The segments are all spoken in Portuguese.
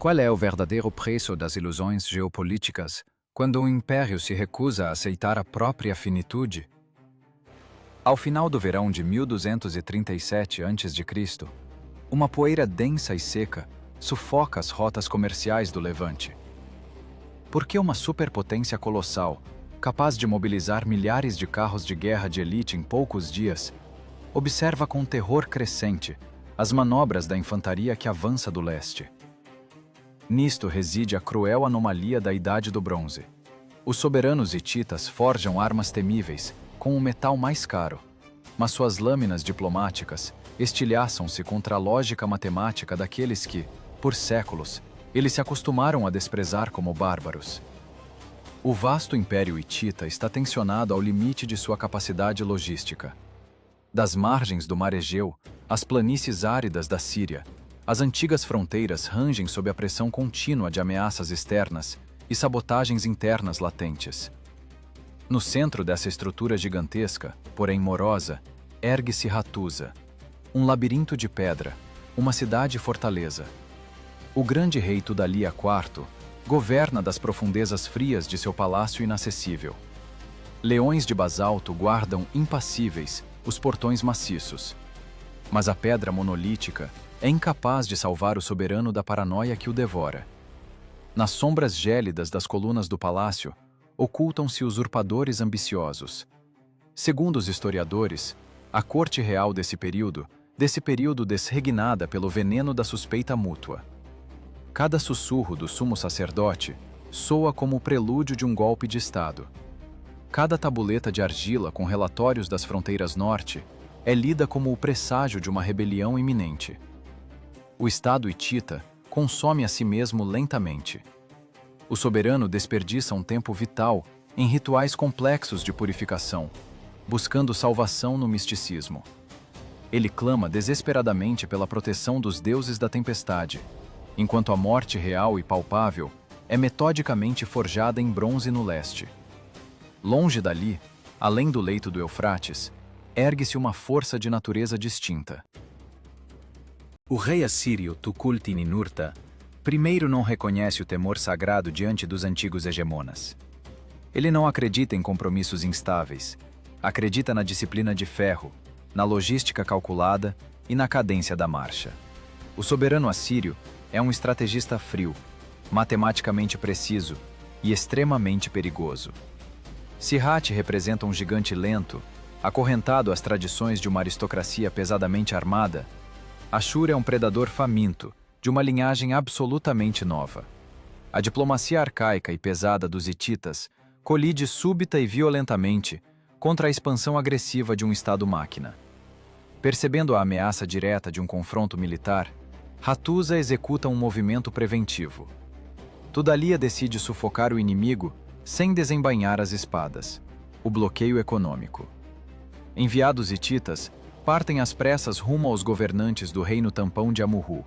Qual é o verdadeiro preço das ilusões geopolíticas quando um império se recusa a aceitar a própria finitude? Ao final do verão de 1237 a.C., uma poeira densa e seca sufoca as rotas comerciais do Levante. Por que uma superpotência colossal, capaz de mobilizar milhares de carros de guerra de elite em poucos dias, observa com terror crescente as manobras da infantaria que avança do leste? Nisto reside a cruel anomalia da Idade do Bronze. Os soberanos hititas forjam armas temíveis com o metal mais caro, mas suas lâminas diplomáticas estilhaçam-se contra a lógica matemática daqueles que, por séculos, eles se acostumaram a desprezar como bárbaros. O vasto Império Hitita está tensionado ao limite de sua capacidade logística. Das margens do Mar Egeu às planícies áridas da Síria, as antigas fronteiras rangem sob a pressão contínua de ameaças externas e sabotagens internas latentes. No centro dessa estrutura gigantesca, porém morosa, ergue-se Hattusa, um labirinto de pedra, uma cidade-fortaleza. O grande rei Tudhaliya IV governa das profundezas frias de seu palácio inacessível. Leões de basalto guardam impassíveis os portões maciços. Mas a pedra monolítica é incapaz de salvar o soberano da paranoia que o devora. Nas sombras gélidas das colunas do palácio, ocultam-se usurpadores ambiciosos. Segundo os historiadores, a corte real desse período desregnada pelo veneno da suspeita mútua. Cada sussurro do sumo sacerdote soa como o prelúdio de um golpe de Estado. Cada tabuleta de argila com relatórios das fronteiras norte é lida como o presságio de uma rebelião iminente. O Estado hitita consome a si mesmo lentamente. O soberano desperdiça um tempo vital em rituais complexos de purificação, buscando salvação no misticismo. Ele clama desesperadamente pela proteção dos deuses da tempestade, enquanto a morte real e palpável é metodicamente forjada em bronze no leste. Longe dali, além do leito do Eufrates, ergue-se uma força de natureza distinta. O rei assírio Tukulti-Ninurta primeiro não reconhece o temor sagrado diante dos antigos hegemonas. Ele não acredita em compromissos instáveis, acredita na disciplina de ferro, na logística calculada e na cadência da marcha. O soberano assírio é um estrategista frio, matematicamente preciso e extremamente perigoso. Sirhat representa um gigante lento, acorrentado às tradições de uma aristocracia pesadamente armada. Ashur é um predador faminto, de uma linhagem absolutamente nova. A diplomacia arcaica e pesada dos hititas colide súbita e violentamente contra a expansão agressiva de um Estado-máquina. Percebendo a ameaça direta de um confronto militar, Hattusa executa um movimento preventivo. Tudhaliya decide sufocar o inimigo sem desembainhar as espadas. O bloqueio econômico. Enviados hititas partem às pressas rumo aos governantes do reino tampão de Amurru.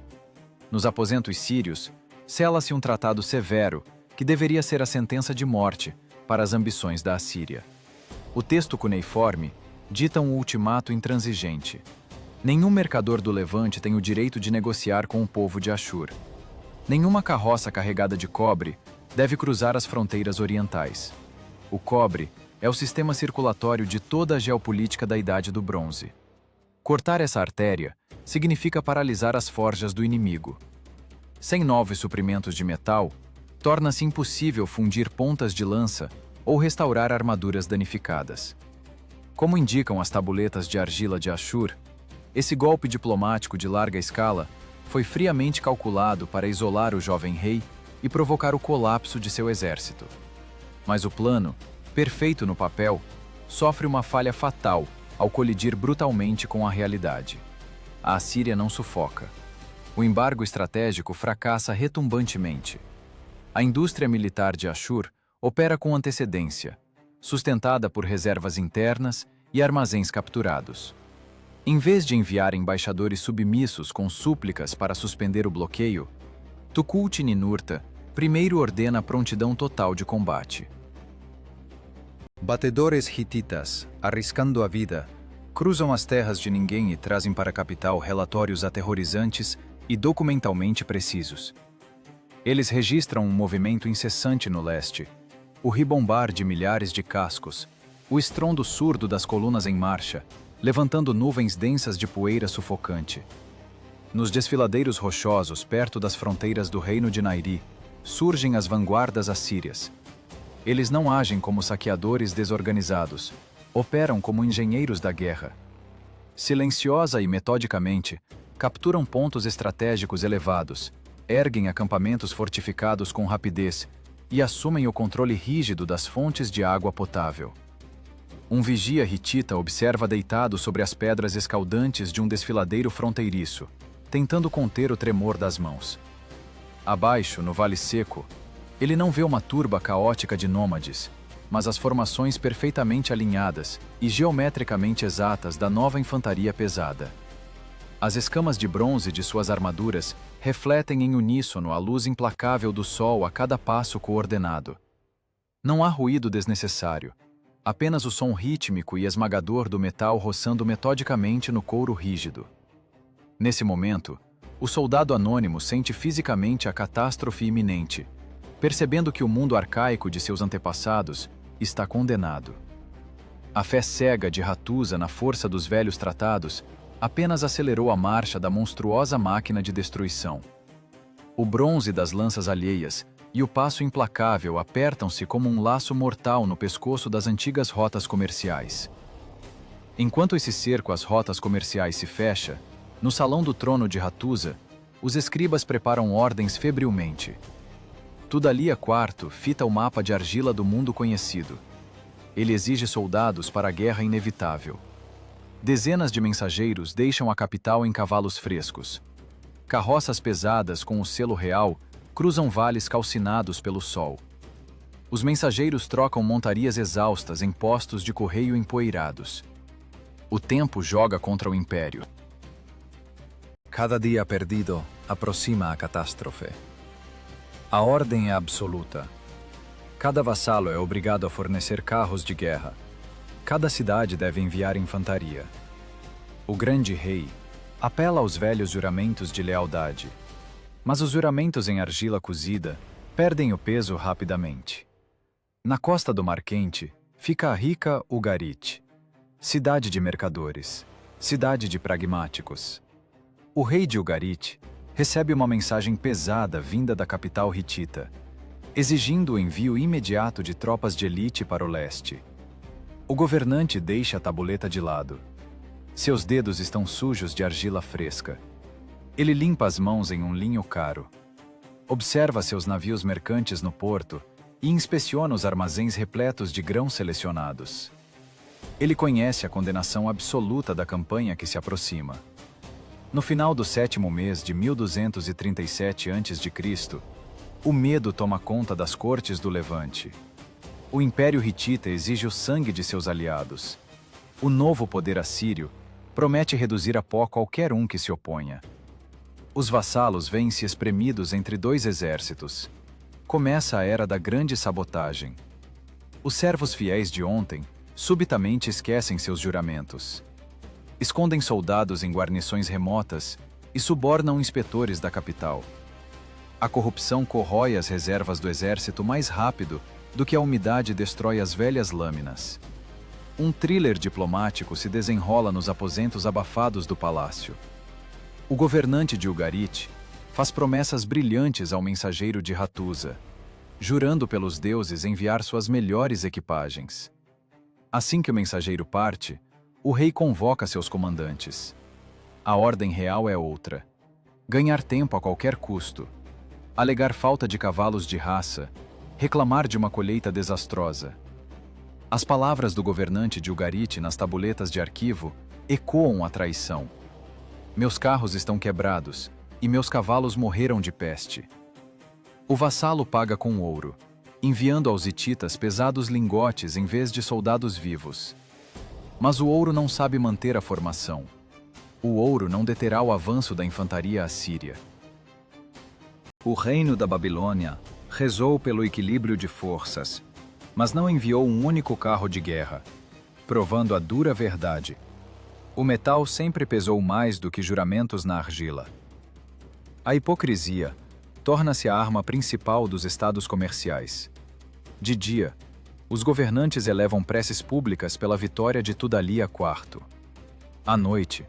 Nos aposentos sírios, sela-se um tratado severo que deveria ser a sentença de morte para as ambições da Assíria. O texto cuneiforme dita um ultimato intransigente. Nenhum mercador do Levante tem o direito de negociar com o povo de Ashur. Nenhuma carroça carregada de cobre deve cruzar as fronteiras orientais. O cobre é o sistema circulatório de toda a geopolítica da Idade do Bronze. Cortar essa artéria significa paralisar as forjas do inimigo. Sem novos suprimentos de metal, torna-se impossível fundir pontas de lança ou restaurar armaduras danificadas. Como indicam as tabuletas de argila de Ashur, esse golpe diplomático de larga escala foi friamente calculado para isolar o jovem rei e provocar o colapso de seu exército. Mas o plano, perfeito no papel, sofre uma falha fatal ao colidir brutalmente com a realidade. A Assíria não sufoca. O embargo estratégico fracassa retumbantemente. A indústria militar de Ashur opera com antecedência, sustentada por reservas internas e armazéns capturados. Em vez de enviar embaixadores submissos com súplicas para suspender o bloqueio, Tukulti-Ninurta primeiro ordena a prontidão total de combate. Batedores hititas, arriscando a vida, cruzam as terras de ninguém e trazem para a capital relatórios aterrorizantes e documentalmente precisos. Eles registram um movimento incessante no leste, o ribombar de milhares de cascos, o estrondo surdo das colunas em marcha, levantando nuvens densas de poeira sufocante. Nos desfiladeiros rochosos perto das fronteiras do reino de Nairi, surgem as vanguardas assírias. Eles não agem como saqueadores desorganizados, operam como engenheiros da guerra. Silenciosa e metodicamente, capturam pontos estratégicos elevados, erguem acampamentos fortificados com rapidez e assumem o controle rígido das fontes de água potável. Um vigia hitita observa deitado sobre as pedras escaldantes de um desfiladeiro fronteiriço, tentando conter o tremor das mãos. Abaixo, no Vale Seco, ele não vê uma turba caótica de nômades, mas as formações perfeitamente alinhadas e geometricamente exatas da nova infantaria pesada. As escamas de bronze de suas armaduras refletem em uníssono a luz implacável do sol a cada passo coordenado. Não há ruído desnecessário, apenas o som rítmico e esmagador do metal roçando metodicamente no couro rígido. Nesse momento, o soldado anônimo sente fisicamente a catástrofe iminente, percebendo que o mundo arcaico de seus antepassados está condenado. A fé cega de Hattusa na força dos velhos tratados apenas acelerou a marcha da monstruosa máquina de destruição. O bronze das lanças alheias e o passo implacável apertam-se como um laço mortal no pescoço das antigas rotas comerciais. Enquanto esse cerco às rotas comerciais se fecha, no salão do trono de Hattusa, os escribas preparam ordens febrilmente. Tudalia IV fita o mapa de argila do mundo conhecido. Ele exige soldados para a guerra inevitável. Dezenas de mensageiros deixam a capital em cavalos frescos. Carroças pesadas com o selo real cruzam vales calcinados pelo sol. Os mensageiros trocam montarias exaustas em postos de correio empoeirados. O tempo joga contra o império. Cada dia perdido aproxima a catástrofe. A ordem é absoluta. Cada vassalo é obrigado a fornecer carros de guerra. Cada cidade deve enviar infantaria. O grande rei apela aos velhos juramentos de lealdade. Mas os juramentos em argila cozida perdem o peso rapidamente. Na costa do Mar Quente fica a rica Ugarit, cidade de mercadores, cidade de pragmáticos. O rei de Ugarit recebe uma mensagem pesada vinda da capital hitita, exigindo o envio imediato de tropas de elite para o leste. O governante deixa a tabuleta de lado. Seus dedos estão sujos de argila fresca. Ele limpa as mãos em um linho caro. Observa seus navios mercantes no porto e inspeciona os armazéns repletos de grãos selecionados. Ele conhece a condenação absoluta da campanha que se aproxima. No final do 7º mês de 1237 a.C., o medo toma conta das cortes do Levante. O Império Hitita exige o sangue de seus aliados. O novo poder assírio promete reduzir a pó qualquer um que se oponha. Os vassalos veem-se espremidos entre dois exércitos. Começa a era da grande sabotagem. Os servos fiéis de ontem subitamente esquecem seus juramentos. Escondem soldados em guarnições remotas e subornam inspetores da capital. A corrupção corrói as reservas do exército mais rápido do que a umidade destrói as velhas lâminas. Um thriller diplomático se desenrola nos aposentos abafados do palácio. O governante de Ugarit faz promessas brilhantes ao mensageiro de Hattusa, jurando pelos deuses enviar suas melhores equipagens. Assim que o mensageiro parte, o rei convoca seus comandantes. A ordem real é outra: ganhar tempo a qualquer custo, alegar falta de cavalos de raça, reclamar de uma colheita desastrosa. As palavras do governante de Ugarit nas tabuletas de arquivo ecoam a traição. Meus carros estão quebrados e meus cavalos morreram de peste. O vassalo paga com ouro, enviando aos hititas pesados lingotes em vez de soldados vivos. Mas o ouro não sabe manter a formação. O ouro não deterá o avanço da infantaria assíria. O reino da Babilônia rezou pelo equilíbrio de forças, mas não enviou um único carro de guerra, provando a dura verdade. O metal sempre pesou mais do que juramentos na argila. A hipocrisia, torna-se a arma principal dos estados comerciais. De dia, os governantes elevam preces públicas pela vitória de Tudalia IV. À noite,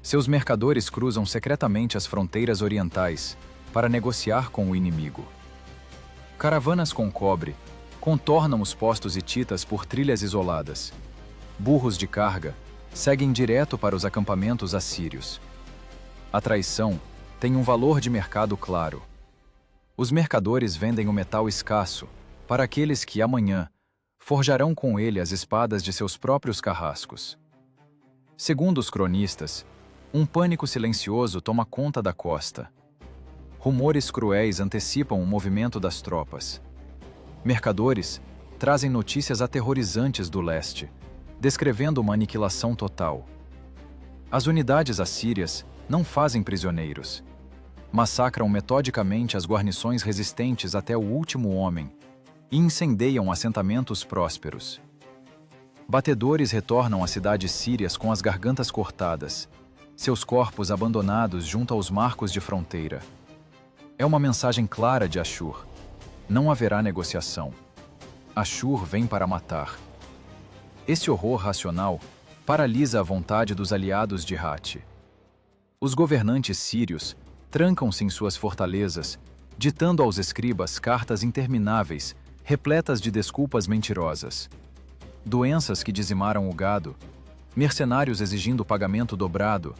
seus mercadores cruzam secretamente as fronteiras orientais para negociar com o inimigo. Caravanas com cobre contornam os postos hititas por trilhas isoladas. Burros de carga seguem direto para os acampamentos assírios. A traição tem um valor de mercado claro. Os mercadores vendem o metal escasso para aqueles que, amanhã, forjarão com ele as espadas de seus próprios carrascos. Segundo os cronistas, um pânico silencioso toma conta da costa. Rumores cruéis antecipam o movimento das tropas. Mercadores trazem notícias aterrorizantes do leste, descrevendo uma aniquilação total. As unidades assírias não fazem prisioneiros. Massacram metodicamente as guarnições resistentes até o último homem e incendeiam assentamentos prósperos. Batedores retornam às cidades sírias com as gargantas cortadas, seus corpos abandonados junto aos marcos de fronteira. É uma mensagem clara de Ashur. Não haverá negociação. Ashur vem para matar. Esse horror racional paralisa a vontade dos aliados de Hati. Os governantes sírios trancam-se em suas fortalezas, ditando aos escribas cartas intermináveis, repletas de desculpas mentirosas. Doenças que dizimaram o gado, mercenários exigindo pagamento dobrado,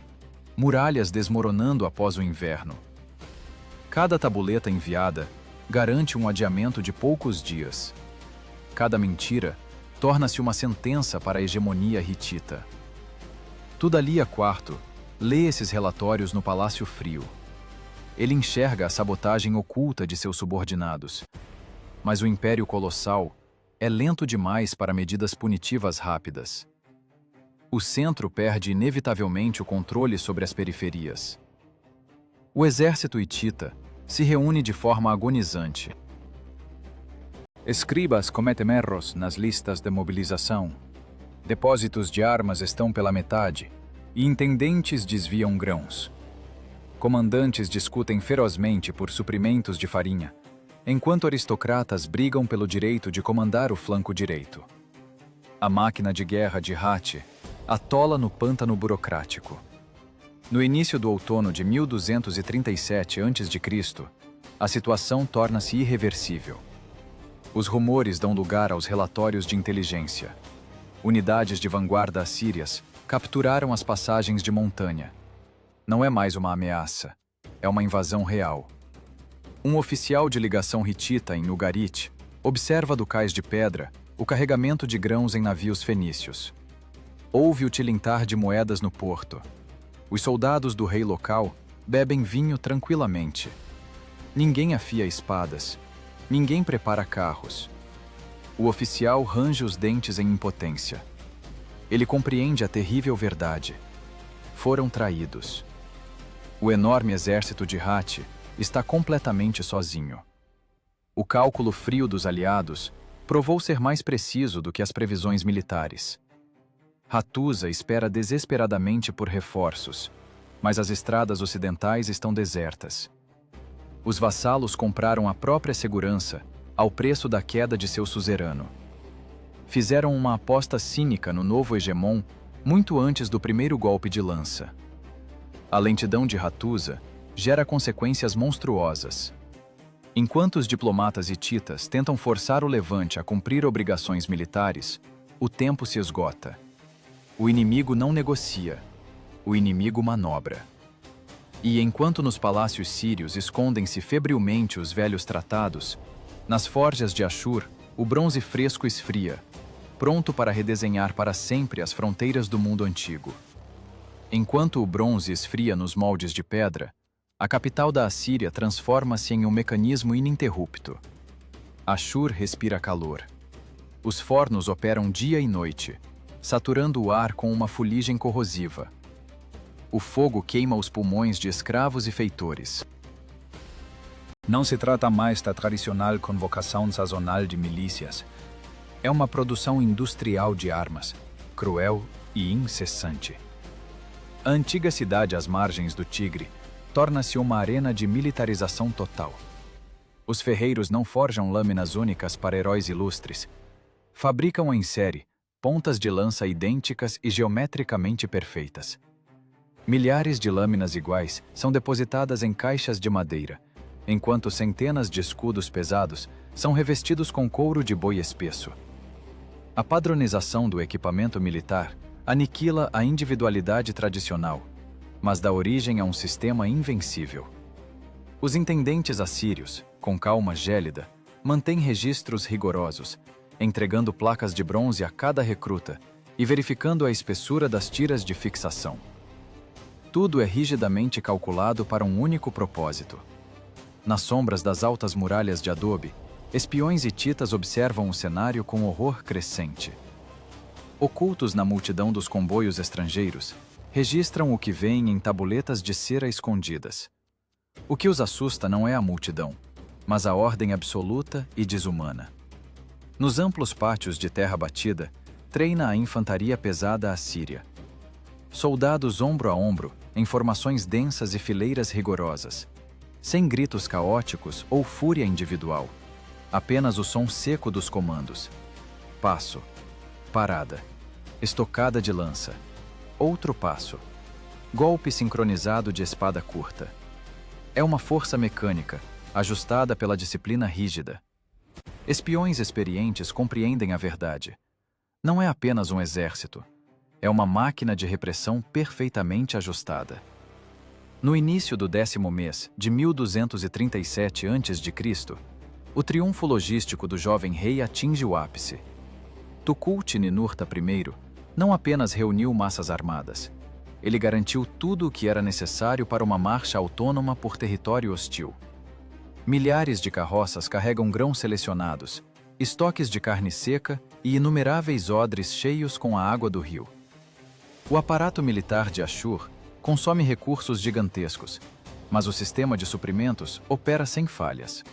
muralhas desmoronando após o inverno. Cada tabuleta enviada garante um adiamento de poucos dias. Cada mentira torna-se uma sentença para a hegemonia hitita. Tudalia IV lê esses relatórios no Palácio Frio. Ele enxerga a sabotagem oculta de seus subordinados. Mas o Império Colossal é lento demais para medidas punitivas rápidas. O centro perde inevitavelmente o controle sobre as periferias. O exército hitita se reúne de forma agonizante. Escribas cometem erros nas listas de mobilização. Depósitos de armas estão pela metade e intendentes desviam grãos. Comandantes discutem ferozmente por suprimentos de farinha, enquanto aristocratas brigam pelo direito de comandar o flanco direito. A máquina de guerra de Hati atola no pântano burocrático. No início do outono de 1237 a.C., a situação torna-se irreversível. Os rumores dão lugar aos relatórios de inteligência. Unidades de vanguarda assírias capturaram as passagens de montanha. Não é mais uma ameaça, é uma invasão real. Um oficial de ligação hitita em Ugarit observa do cais de pedra o carregamento de grãos em navios fenícios. Ouve o tilintar de moedas no porto. Os soldados do rei local bebem vinho tranquilamente. Ninguém afia espadas. Ninguém prepara carros. O oficial range os dentes em impotência. Ele compreende a terrível verdade. Foram traídos. O enorme exército de Hati está completamente sozinho. O cálculo frio dos aliados provou ser mais preciso do que as previsões militares. Hattusa espera desesperadamente por reforços, mas as estradas ocidentais estão desertas. Os vassalos compraram a própria segurança ao preço da queda de seu suzerano. Fizeram uma aposta cínica no novo hegemon muito antes do primeiro golpe de lança. A lentidão de Hattusa gera consequências monstruosas. Enquanto os diplomatas hititas tentam forçar o levante a cumprir obrigações militares, o tempo se esgota. O inimigo não negocia, o inimigo manobra. E enquanto nos palácios sírios escondem-se febrilmente os velhos tratados, nas forjas de Ashur, o bronze fresco esfria, pronto para redesenhar para sempre as fronteiras do mundo antigo. Enquanto o bronze esfria nos moldes de pedra, a capital da Assíria transforma-se em um mecanismo ininterrupto. Ashur respira calor. Os fornos operam dia e noite, saturando o ar com uma fuligem corrosiva. O fogo queima os pulmões de escravos e feitores. Não se trata mais da tradicional convocação sazonal de milícias. É uma produção industrial de armas, cruel e incessante. A antiga cidade às margens do Tigre torna-se uma arena de militarização total. Os ferreiros não forjam lâminas únicas para heróis ilustres. Fabricam em série pontas de lança idênticas e geometricamente perfeitas. Milhares de lâminas iguais são depositadas em caixas de madeira, enquanto centenas de escudos pesados são revestidos com couro de boi espesso. A padronização do equipamento militar aniquila a individualidade tradicional, mas dá origem a um sistema invencível. Os intendentes assírios, com calma gélida, mantêm registros rigorosos, entregando placas de bronze a cada recruta e verificando a espessura das tiras de fixação. Tudo é rigidamente calculado para um único propósito. Nas sombras das altas muralhas de adobe, espiões hititas observam o cenário com horror crescente. Ocultos na multidão dos comboios estrangeiros, registram o que veem em tabuletas de cera escondidas. O que os assusta não é a multidão, mas a ordem absoluta e desumana. Nos amplos pátios de terra batida, treina a infantaria pesada assíria. Soldados ombro a ombro, em formações densas e fileiras rigorosas, sem gritos caóticos ou fúria individual. Apenas o som seco dos comandos. Passo. Parada. Estocada de lança. Outro passo. Golpe sincronizado de espada curta. É uma força mecânica, ajustada pela disciplina rígida. Espiões experientes compreendem a verdade. Não é apenas um exército. É uma máquina de repressão perfeitamente ajustada. No início do 10º mês de 1237 a.C., o triunfo logístico do jovem rei atinge o ápice. Tukulti-Ninurta I não apenas reuniu massas armadas, ele garantiu tudo o que era necessário para uma marcha autônoma por território hostil. Milhares de carroças carregam grãos selecionados, estoques de carne seca e inumeráveis odres cheios com a água do rio. O aparato militar de Ashur consome recursos gigantescos, mas o sistema de suprimentos opera sem falhas.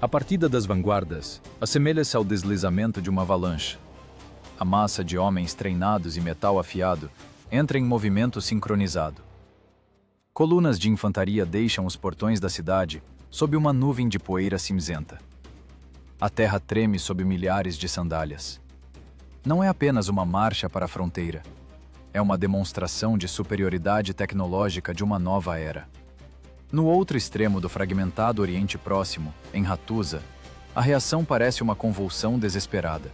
A partida das vanguardas assemelha-se ao deslizamento de uma avalanche. A massa de homens treinados e metal afiado entra em movimento sincronizado. Colunas de infantaria deixam os portões da cidade sob uma nuvem de poeira cinzenta. A terra treme sob milhares de sandálias. Não é apenas uma marcha para a fronteira. É uma demonstração de superioridade tecnológica de uma nova era. No outro extremo do fragmentado Oriente Próximo, em Hattusa, a reação parece uma convulsão desesperada.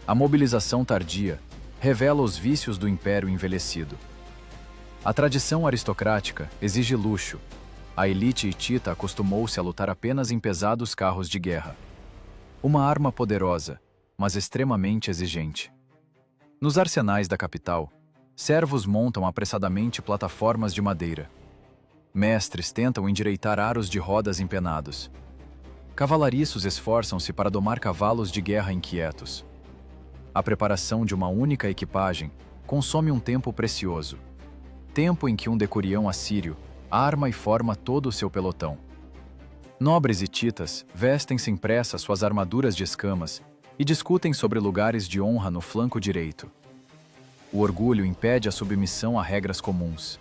A mobilização tardia revela os vícios do império envelhecido. A tradição aristocrática exige luxo. A elite hitita acostumou-se a lutar apenas em pesados carros de guerra. Uma arma poderosa, mas extremamente exigente. Nos arsenais da capital, servos montam apressadamente plataformas de madeira. Mestres tentam endireitar aros de rodas empenados. Cavalariços esforçam-se para domar cavalos de guerra inquietos. A preparação de uma única equipagem consome um tempo precioso. Tempo em que um decurião assírio arma e forma todo o seu pelotão. Nobres hititas vestem-se em pressa suas armaduras de escamas e discutem sobre lugares de honra no flanco direito. O orgulho impede a submissão a regras comuns.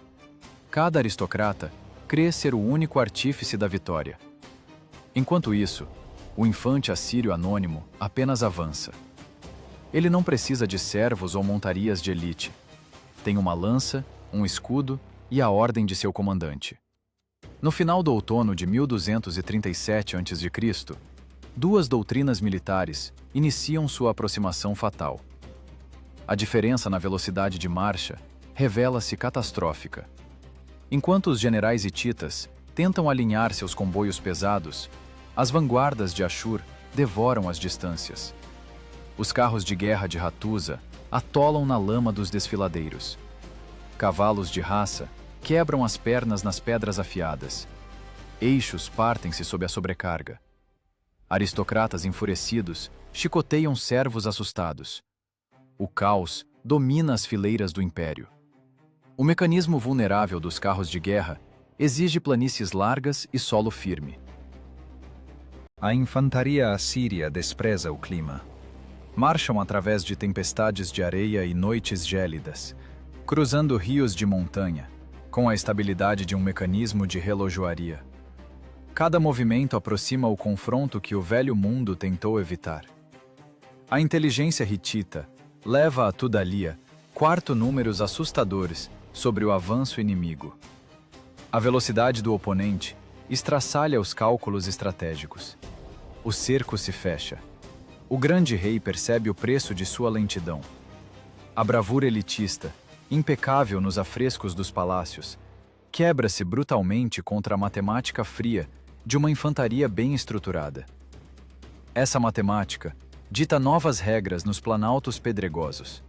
Cada aristocrata crê ser o único artífice da vitória. Enquanto isso, o infante assírio anônimo apenas avança. Ele não precisa de servos ou montarias de elite. Tem uma lança, um escudo e a ordem de seu comandante. No final do outono de 1237 a.C., duas doutrinas militares iniciam sua aproximação fatal. A diferença na velocidade de marcha revela-se catastrófica. Enquanto os generais hititas tentam alinhar seus comboios pesados, as vanguardas de Ashur devoram as distâncias. Os carros de guerra de Hattusa atolam na lama dos desfiladeiros. Cavalos de raça quebram as pernas nas pedras afiadas. Eixos partem-se sob a sobrecarga. Aristocratas enfurecidos chicoteiam servos assustados. O caos domina as fileiras do império. O mecanismo vulnerável dos carros de guerra exige planícies largas e solo firme. A infantaria assíria despreza o clima. Marcham através de tempestades de areia e noites gélidas, cruzando rios de montanha, com a estabilidade de um mecanismo de relojoaria. Cada movimento aproxima o confronto que o velho mundo tentou evitar. A inteligência hitita leva a Tudalia números assustadores sobre o avanço inimigo. A velocidade do oponente estraçalha os cálculos estratégicos. O cerco se fecha. O grande rei percebe o preço de sua lentidão. A bravura elitista, impecável nos afrescos dos palácios, quebra-se brutalmente contra a matemática fria de uma infantaria bem estruturada. Essa matemática dita novas regras nos planaltos pedregosos.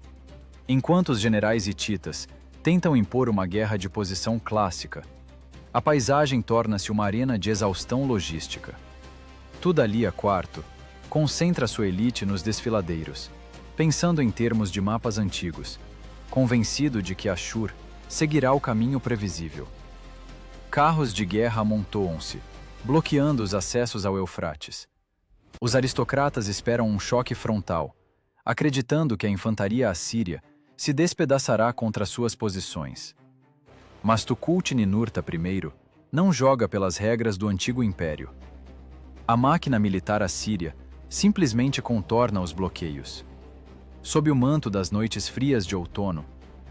Enquanto os generais hititas tentam impor uma guerra de posição clássica, a paisagem torna-se uma arena de exaustão logística. Tudalia IV concentra sua elite nos desfiladeiros, pensando em termos de mapas antigos, convencido de que Ashur seguirá o caminho previsível. Carros de guerra amontoam-se, bloqueando os acessos ao Eufrates. Os aristocratas esperam um choque frontal, acreditando que a infantaria assíria se despedaçará contra suas posições. Mas Tukulti-Ninurta I não joga pelas regras do antigo império. A máquina militar assíria simplesmente contorna os bloqueios. Sob o manto das noites frias de outono,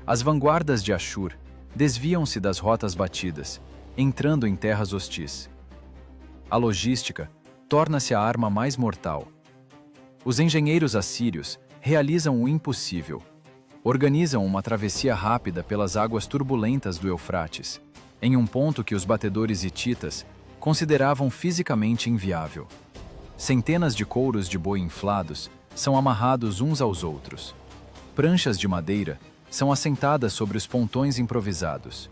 as vanguardas de Ashur desviam-se das rotas batidas, entrando em terras hostis. A logística torna-se a arma mais mortal. Os engenheiros assírios realizam o impossível. Organizam uma travessia rápida pelas águas turbulentas do Eufrates, em um ponto que os batedores hititas consideravam fisicamente inviável. Centenas de couros de boi inflados são amarrados uns aos outros. Pranchas de madeira são assentadas sobre os pontões improvisados.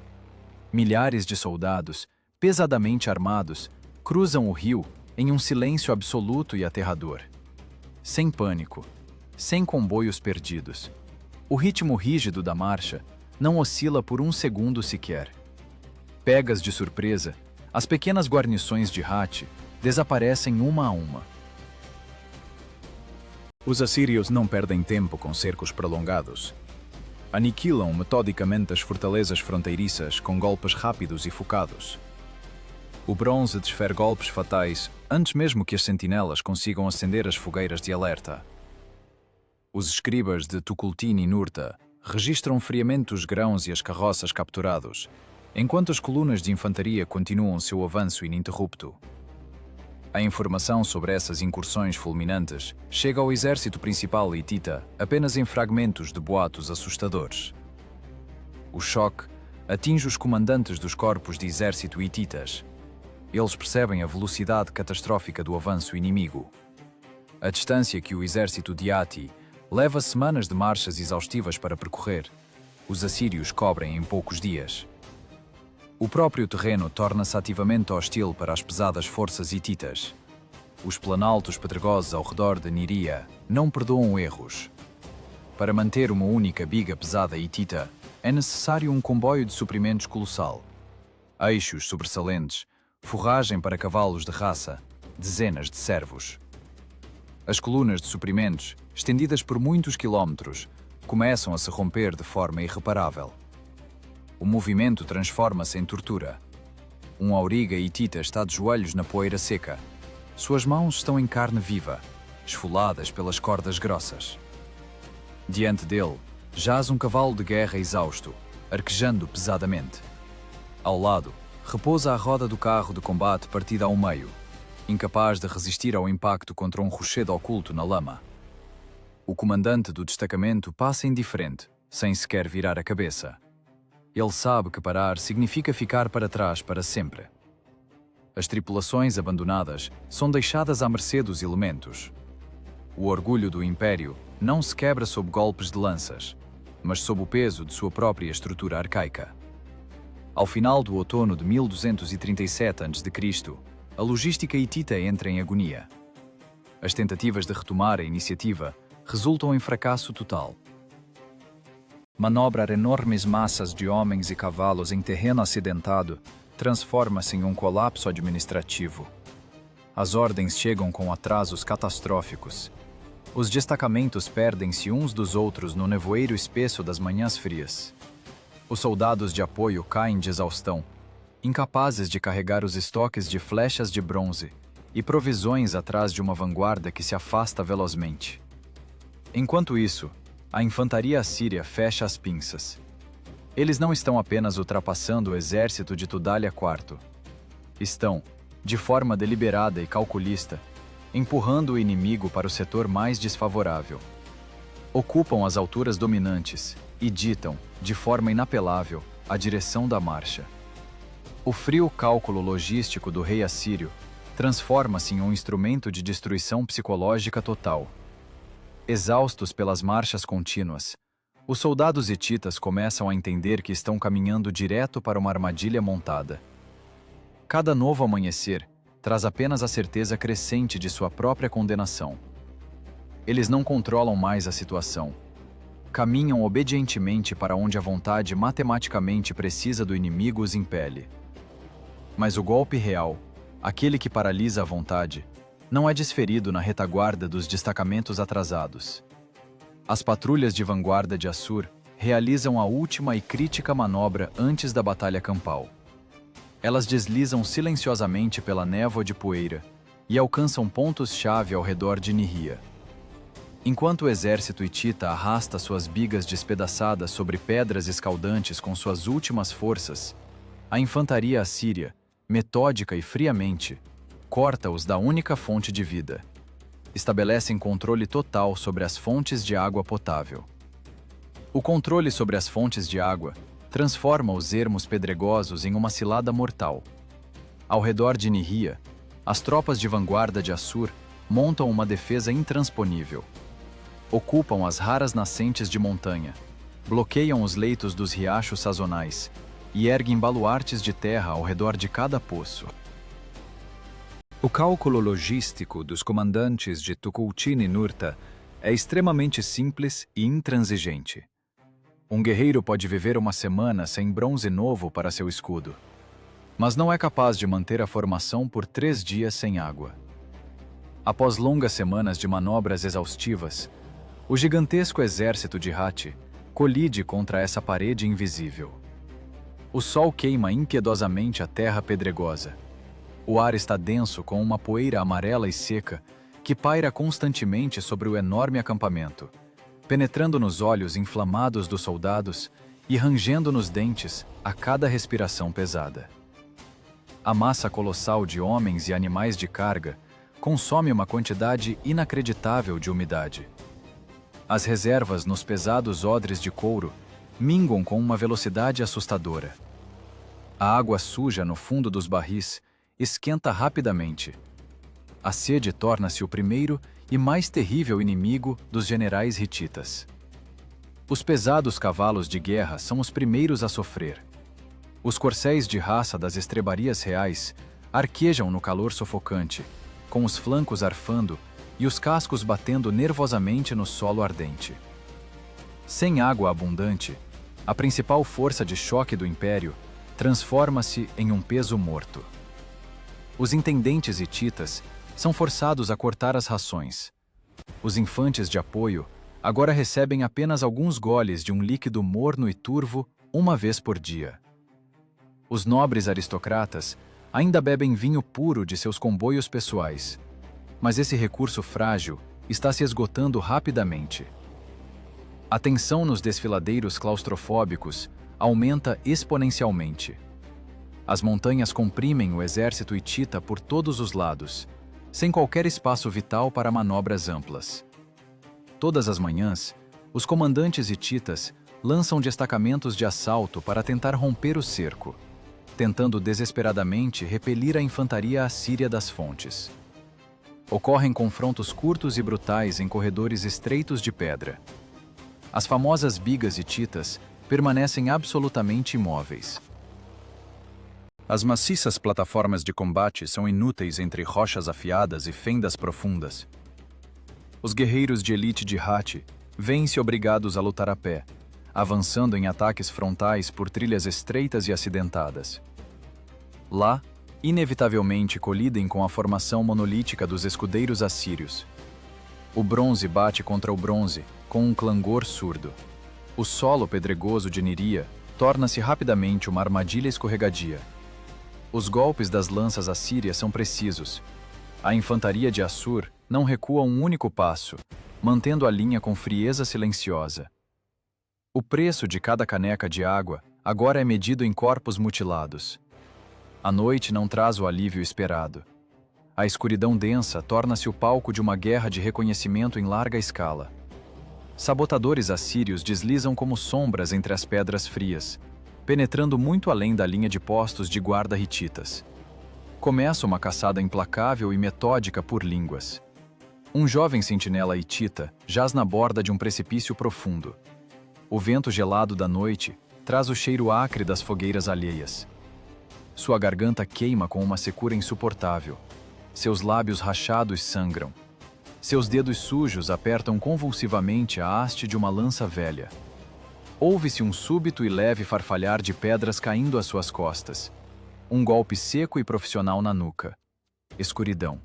Milhares de soldados, pesadamente armados, cruzam o rio em um silêncio absoluto e aterrador. Sem pânico, sem comboios perdidos. O ritmo rígido da marcha não oscila por um segundo sequer. Pegas de surpresa, as pequenas guarnições de Hatti desaparecem uma a uma. Os assírios não perdem tempo com cercos prolongados. Aniquilam metodicamente as fortalezas fronteiriças com golpes rápidos e focados. O bronze desfere golpes fatais antes mesmo que as sentinelas consigam acender as fogueiras de alerta. Os escribas de Tukulti-Ninurta registram friamente os grãos e as carroças capturados, enquanto as colunas de infantaria continuam seu avanço ininterrupto. A informação sobre essas incursões fulminantes chega ao exército principal hitita apenas em fragmentos de boatos assustadores. O choque atinge os comandantes dos corpos de exército hititas. Eles percebem a velocidade catastrófica do avanço inimigo. A distância que o exército de Hatti leva semanas de marchas exaustivas para percorrer, os assírios cobrem em poucos dias. O próprio terreno torna-se ativamente hostil para as pesadas forças hititas. Os planaltos pedregosos ao redor de Niria não perdoam erros. Para manter uma única biga pesada hitita, é necessário um comboio de suprimentos colossal. Eixos sobressalentes, forragem para cavalos de raça, dezenas de servos. As colunas de suprimentos, estendidas por muitos quilómetros, começam a se romper de forma irreparável. O movimento transforma-se em tortura. Um auriga hitita está de joelhos na poeira seca. Suas mãos estão em carne viva, esfoladas pelas cordas grossas. Diante dele, jaz um cavalo de guerra exausto, arquejando pesadamente. Ao lado, repousa a roda do carro de combate partida ao meio, incapaz de resistir ao impacto contra um rochedo oculto na lama. O comandante do destacamento passa indiferente, sem sequer virar a cabeça. Ele sabe que parar significa ficar para trás para sempre. As tripulações abandonadas são deixadas à mercê dos elementos. O orgulho do Império não se quebra sob golpes de lanças, mas sob o peso de sua própria estrutura arcaica. Ao final do outono de 1237 a.C., a logística hitita entra em agonia. As tentativas de retomar a iniciativa resultam em fracasso total. Manobrar enormes massas de homens e cavalos em terreno acidentado transforma-se em um colapso administrativo. As ordens chegam com atrasos catastróficos. Os destacamentos perdem-se uns dos outros no nevoeiro espesso das manhãs frias. Os soldados de apoio caem de exaustão. incapazes de carregar os estoques de flechas de bronze e provisões atrás de uma vanguarda que se afasta velozmente. Enquanto isso, a infantaria assíria fecha as pinças. Eles não estão apenas ultrapassando o exército de Tudália IV. Estão, de forma deliberada e calculista, empurrando o inimigo para o setor mais desfavorável. Ocupam as alturas dominantes e ditam, de forma inapelável, a direção da marcha. O frio cálculo logístico do rei assírio transforma-se em um instrumento de destruição psicológica total. Exaustos pelas marchas contínuas, os soldados hititas começam a entender que estão caminhando direto para uma armadilha montada. Cada novo amanhecer traz apenas a certeza crescente de sua própria condenação. Eles não controlam mais a situação. Caminham obedientemente para onde a vontade matematicamente precisa do inimigo os impele. Mas o golpe real, aquele que paralisa a vontade, não é desferido na retaguarda dos destacamentos atrasados. As patrulhas de vanguarda de Assur realizam a última e crítica manobra antes da batalha campal. Elas deslizam silenciosamente pela névoa de poeira e alcançam pontos-chave ao redor de Nihia. Enquanto o exército hitita arrasta suas bigas despedaçadas sobre pedras escaldantes com suas últimas forças, a infantaria assíria, metódica e friamente, corta-os da única fonte de vida. Estabelecem controle total sobre as fontes de água potável. O controle sobre as fontes de água transforma os ermos pedregosos em uma cilada mortal. Ao redor de Nihia, as tropas de vanguarda de Assur montam uma defesa intransponível. Ocupam as raras nascentes de montanha, bloqueiam os leitos dos riachos sazonais e erguem baluartes de terra ao redor de cada poço. O cálculo logístico dos comandantes de Tukulti-Ninurta é extremamente simples e intransigente. Um guerreiro pode viver uma semana sem bronze novo para seu escudo, mas não é capaz de manter a formação por 3 dias sem água. Após longas semanas de manobras exaustivas, o gigantesco exército de Hati colide contra essa parede invisível. O sol queima impiedosamente a terra pedregosa. O ar está denso com uma poeira amarela e seca que paira constantemente sobre o enorme acampamento, penetrando nos olhos inflamados dos soldados e rangendo nos dentes a cada respiração pesada. A massa colossal de homens e animais de carga consome uma quantidade inacreditável de umidade. As reservas nos pesados odres de couro minguam com uma velocidade assustadora. A água suja no fundo dos barris esquenta rapidamente. A sede torna-se o primeiro e mais terrível inimigo dos generais hititas. Os pesados cavalos de guerra são os primeiros a sofrer. Os corcéis de raça das estrebarias reais arquejam no calor sufocante, com os flancos arfando e os cascos batendo nervosamente no solo ardente. Sem água abundante, a principal força de choque do império transforma-se em um peso morto. Os intendentes hititas são forçados a cortar as rações. Os infantes de apoio agora recebem apenas alguns goles de um líquido morno e turvo uma vez por dia. Os nobres aristocratas ainda bebem vinho puro de seus comboios pessoais, mas esse recurso frágil está se esgotando rapidamente. A tensão nos desfiladeiros claustrofóbicos aumenta exponencialmente. As montanhas comprimem o exército hitita por todos os lados, sem qualquer espaço vital para manobras amplas. Todas as manhãs, os comandantes hititas lançam destacamentos de assalto para tentar romper o cerco, tentando desesperadamente repelir a infantaria assíria das fontes. Ocorrem confrontos curtos e brutais em corredores estreitos de pedra. As famosas bigas hititas permanecem absolutamente imóveis. As maciças plataformas de combate são inúteis entre rochas afiadas e fendas profundas. Os guerreiros de elite de Hati veem-se obrigados a lutar a pé, avançando em ataques frontais por trilhas estreitas e acidentadas. Lá, inevitavelmente colidem com a formação monolítica dos escudeiros assírios. O bronze bate contra o bronze, com um clangor surdo. O solo pedregoso de Niria torna-se rapidamente uma armadilha escorregadia. Os golpes das lanças assírias são precisos. A infantaria de Assur não recua um único passo, mantendo a linha com frieza silenciosa. O preço de cada caneca de água agora é medido em corpos mutilados. A noite não traz o alívio esperado. A escuridão densa torna-se o palco de uma guerra de reconhecimento em larga escala. Sabotadores assírios deslizam como sombras entre as pedras frias, penetrando muito além da linha de postos de guarda hititas. Começa uma caçada implacável e metódica por línguas. Um jovem sentinela hitita jaz na borda de um precipício profundo. O vento gelado da noite traz o cheiro acre das fogueiras alheias. Sua garganta queima com uma secura insuportável. Seus lábios rachados sangram. Seus dedos sujos apertam convulsivamente a haste de uma lança velha. Ouve-se um súbito e leve farfalhar de pedras caindo às suas costas. Um golpe seco e profissional na nuca. Escuridão.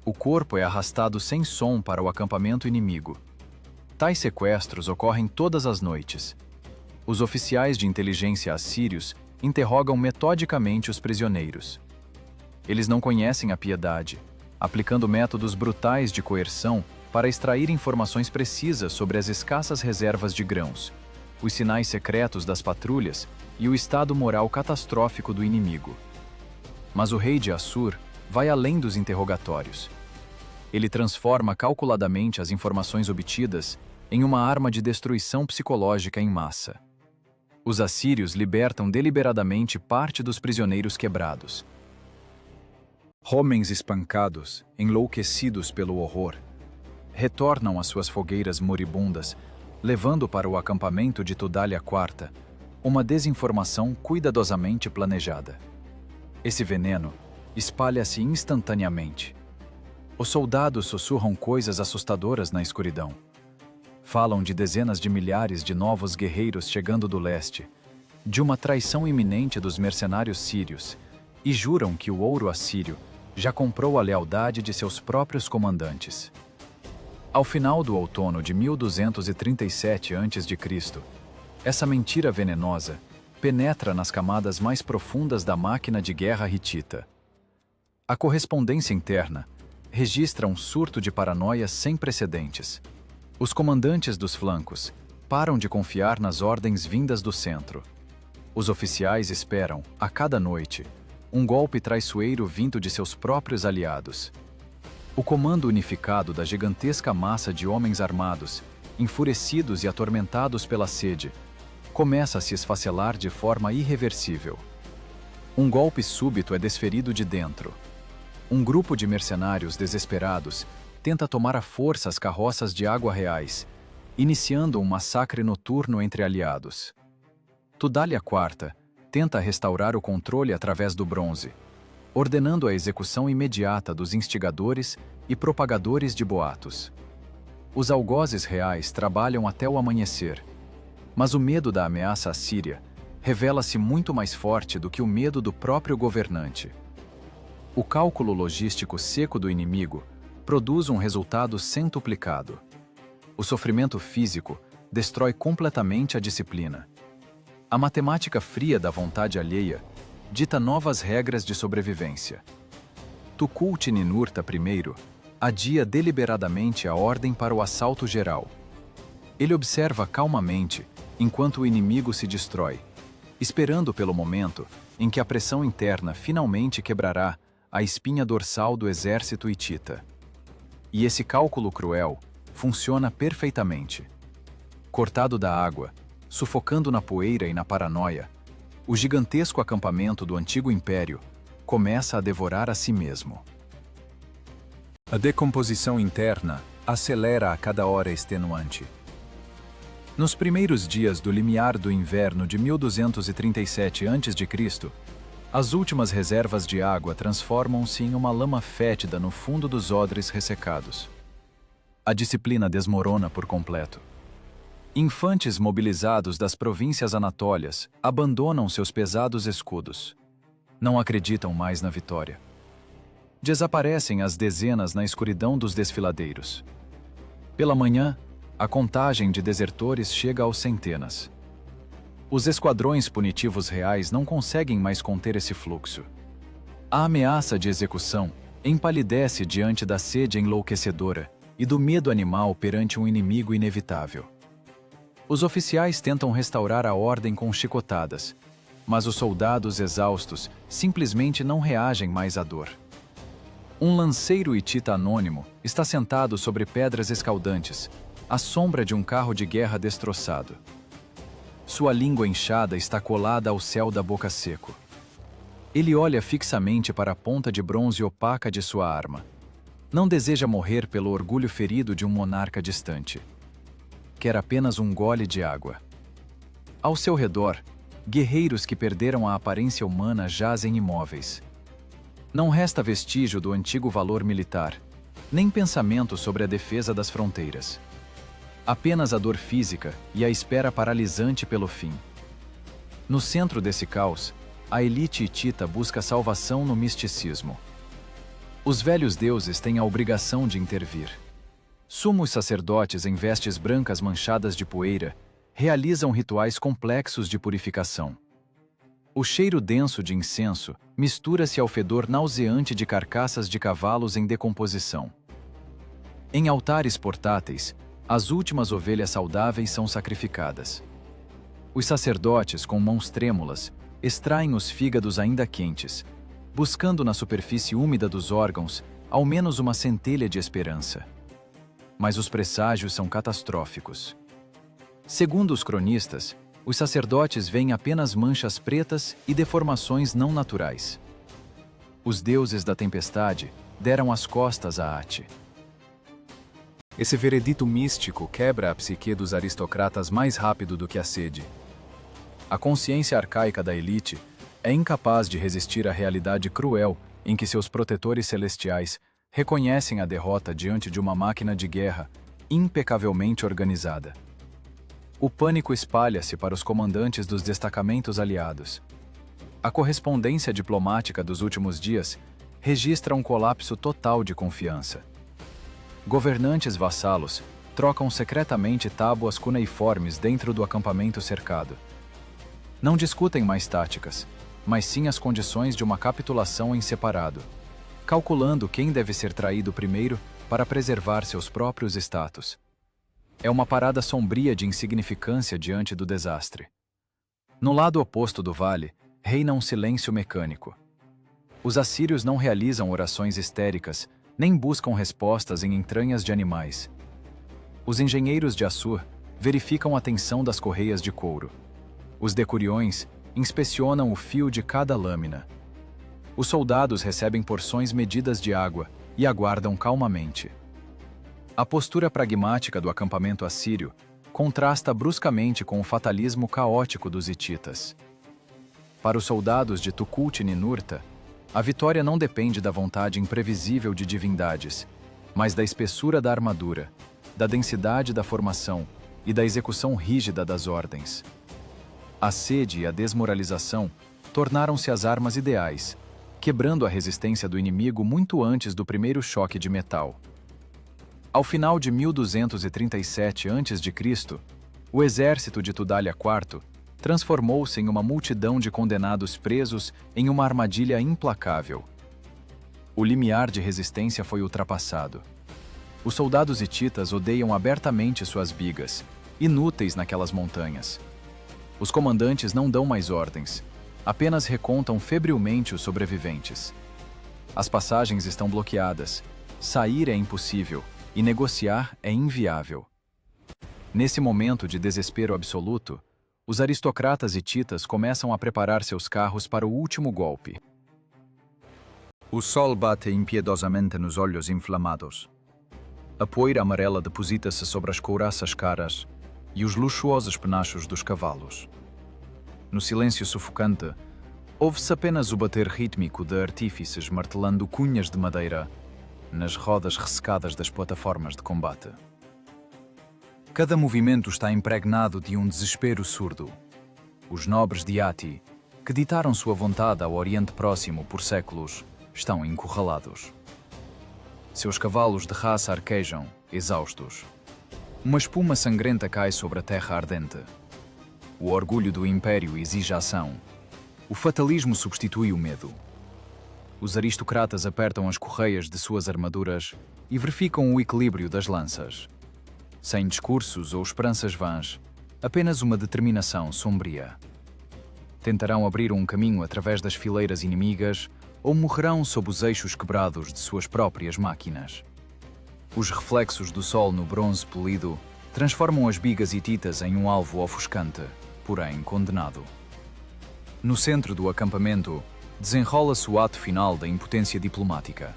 O corpo é arrastado sem som para o acampamento inimigo. Tais sequestros ocorrem todas as noites. Os oficiais de inteligência assírios interrogam metodicamente os prisioneiros. Eles não conhecem a piedade, aplicando métodos brutais de coerção para extrair informações precisas sobre as escassas reservas de grãos, os sinais secretos das patrulhas e o estado moral catastrófico do inimigo. Mas o rei de Assur vai além dos interrogatórios. Ele transforma calculadamente as informações obtidas em uma arma de destruição psicológica em massa. Os assírios libertam deliberadamente parte dos prisioneiros quebrados. Homens espancados, enlouquecidos pelo horror, retornam às suas fogueiras moribundas, levando para o acampamento de Tudália IV uma desinformação cuidadosamente planejada. Esse veneno espalha-se instantaneamente. Os soldados sussurram coisas assustadoras na escuridão. Falam de dezenas de milhares de novos guerreiros chegando do leste, de uma traição iminente dos mercenários sírios, e juram que o ouro assírio já comprou a lealdade de seus próprios comandantes. Ao final do outono de 1237 a.C., essa mentira venenosa penetra nas camadas mais profundas da máquina de guerra hitita. A correspondência interna registra um surto de paranoia sem precedentes. Os comandantes dos flancos param de confiar nas ordens vindas do centro. Os oficiais esperam, a cada noite, um golpe traiçoeiro vindo de seus próprios aliados. O comando unificado da gigantesca massa de homens armados, enfurecidos e atormentados pela sede, começa a se esfacelar de forma irreversível. Um golpe súbito é desferido de dentro. Um grupo de mercenários desesperados tenta tomar à força as carroças de água reais, iniciando um massacre noturno entre aliados. Tudália IV tenta restaurar o controle através do bronze, ordenando a execução imediata dos instigadores e propagadores de boatos. Os algozes reais trabalham até o amanhecer, mas o medo da ameaça assíria revela-se muito mais forte do que o medo do próprio governante. O cálculo logístico seco do inimigo produz um resultado centuplicado. O sofrimento físico destrói completamente a disciplina. A matemática fria da vontade alheia dita novas regras de sobrevivência. Tukulti-Ninurta I adia deliberadamente a ordem para o assalto geral. Ele observa calmamente enquanto o inimigo se destrói, esperando pelo momento em que a pressão interna finalmente quebrará a espinha dorsal do exército hitita. E esse cálculo cruel funciona perfeitamente. Cortado da água, sufocando na poeira e na paranoia, o gigantesco acampamento do antigo império começa a devorar a si mesmo. A decomposição interna acelera a cada hora extenuante. Nos primeiros dias do limiar do inverno de 1237 a.C., as últimas reservas de água transformam-se em uma lama fétida no fundo dos odres ressecados. A disciplina desmorona por completo. Infantes mobilizados das províncias anatólias abandonam seus pesados escudos. Não acreditam mais na vitória. Desaparecem as dezenas na escuridão dos desfiladeiros. Pela manhã, a contagem de desertores chega aos centenas. Os esquadrões punitivos reais não conseguem mais conter esse fluxo. A ameaça de execução empalidece diante da sede enlouquecedora e do medo animal perante um inimigo inevitável. Os oficiais tentam restaurar a ordem com chicotadas, mas os soldados exaustos simplesmente não reagem mais à dor. Um lanceiro hitita anônimo está sentado sobre pedras escaldantes, à sombra de um carro de guerra destroçado. Sua língua inchada está colada ao céu da boca seco. Ele olha fixamente para a ponta de bronze opaca de sua arma. Não deseja morrer pelo orgulho ferido de um monarca distante. Quer apenas um gole de água. Ao seu redor, guerreiros que perderam a aparência humana jazem imóveis. Não resta vestígio do antigo valor militar, nem pensamento sobre a defesa das fronteiras. Apenas a dor física e a espera paralisante pelo fim. No centro desse caos, a elite hitita busca salvação no misticismo. Os velhos deuses têm a obrigação de intervir. Sumos sacerdotes em vestes brancas manchadas de poeira realizam rituais complexos de purificação. O cheiro denso de incenso mistura-se ao fedor nauseante de carcaças de cavalos em decomposição. Em altares portáteis, as últimas ovelhas saudáveis são sacrificadas. Os sacerdotes, com mãos trêmulas, extraem os fígados ainda quentes, buscando na superfície úmida dos órgãos ao menos uma centelha de esperança. Mas os presságios são catastróficos. Segundo os cronistas, os sacerdotes veem apenas manchas pretas e deformações não naturais. Os deuses da tempestade deram as costas a Ate. Esse veredito místico quebra a psique dos aristocratas mais rápido do que a sede. A consciência arcaica da elite é incapaz de resistir à realidade cruel em que seus protetores celestiais reconhecem a derrota diante de uma máquina de guerra impecavelmente organizada. O pânico espalha-se para os comandantes dos destacamentos aliados. A correspondência diplomática dos últimos dias registra um colapso total de confiança. Governantes vassalos trocam secretamente tábuas cuneiformes dentro do acampamento cercado. Não discutem mais táticas, mas sim as condições de uma capitulação em separado, calculando quem deve ser traído primeiro para preservar seus próprios status. É uma parada sombria de insignificância diante do desastre. No lado oposto do vale, reina um silêncio mecânico. Os assírios não realizam orações histéricas, nem buscam respostas em entranhas de animais. Os engenheiros de Assur verificam a tensão das correias de couro. Os decuriões inspecionam o fio de cada lâmina. Os soldados recebem porções medidas de água e aguardam calmamente. A postura pragmática do acampamento assírio contrasta bruscamente com o fatalismo caótico dos hititas. Para os soldados de Tukulti-Ninurta, a vitória não depende da vontade imprevisível de divindades, mas da espessura da armadura, da densidade da formação e da execução rígida das ordens. A sede e a desmoralização tornaram-se as armas ideais, quebrando a resistência do inimigo muito antes do primeiro choque de metal. Ao final de 1237 a.C., o exército de Tudália IV transformou-se em uma multidão de condenados presos em uma armadilha implacável. O limiar de resistência foi ultrapassado. Os soldados hititas odeiam abertamente suas bigas, inúteis naquelas montanhas. Os comandantes não dão mais ordens, apenas recontam febrilmente os sobreviventes. As passagens estão bloqueadas, sair é impossível e negociar é inviável. Nesse momento de desespero absoluto, os aristocratas hititas começam a preparar seus carros para o último golpe. O sol bate impiedosamente nos olhos inflamados. A poeira amarela deposita-se sobre as couraças caras e os luxuosos penachos dos cavalos. No silêncio sufocante, ouve-se apenas o bater rítmico de artífices martelando cunhas de madeira nas rodas ressecadas das plataformas de combate. Cada movimento está impregnado de um desespero surdo. Os nobres de Ati, que ditaram sua vontade ao Oriente Próximo por séculos, estão encurralados. Seus cavalos de raça arquejam, exaustos. Uma espuma sangrenta cai sobre a terra ardente. O orgulho do Império exige ação. O fatalismo substitui o medo. Os aristocratas apertam as correias de suas armaduras e verificam o equilíbrio das lanças. Sem discursos ou esperanças vãs, apenas uma determinação sombria. Tentarão abrir um caminho através das fileiras inimigas ou morrerão sob os eixos quebrados de suas próprias máquinas. Os reflexos do sol no bronze polido transformam as bigas hititas em um alvo ofuscante, porém condenado. No centro do acampamento, desenrola-se o ato final da impotência diplomática.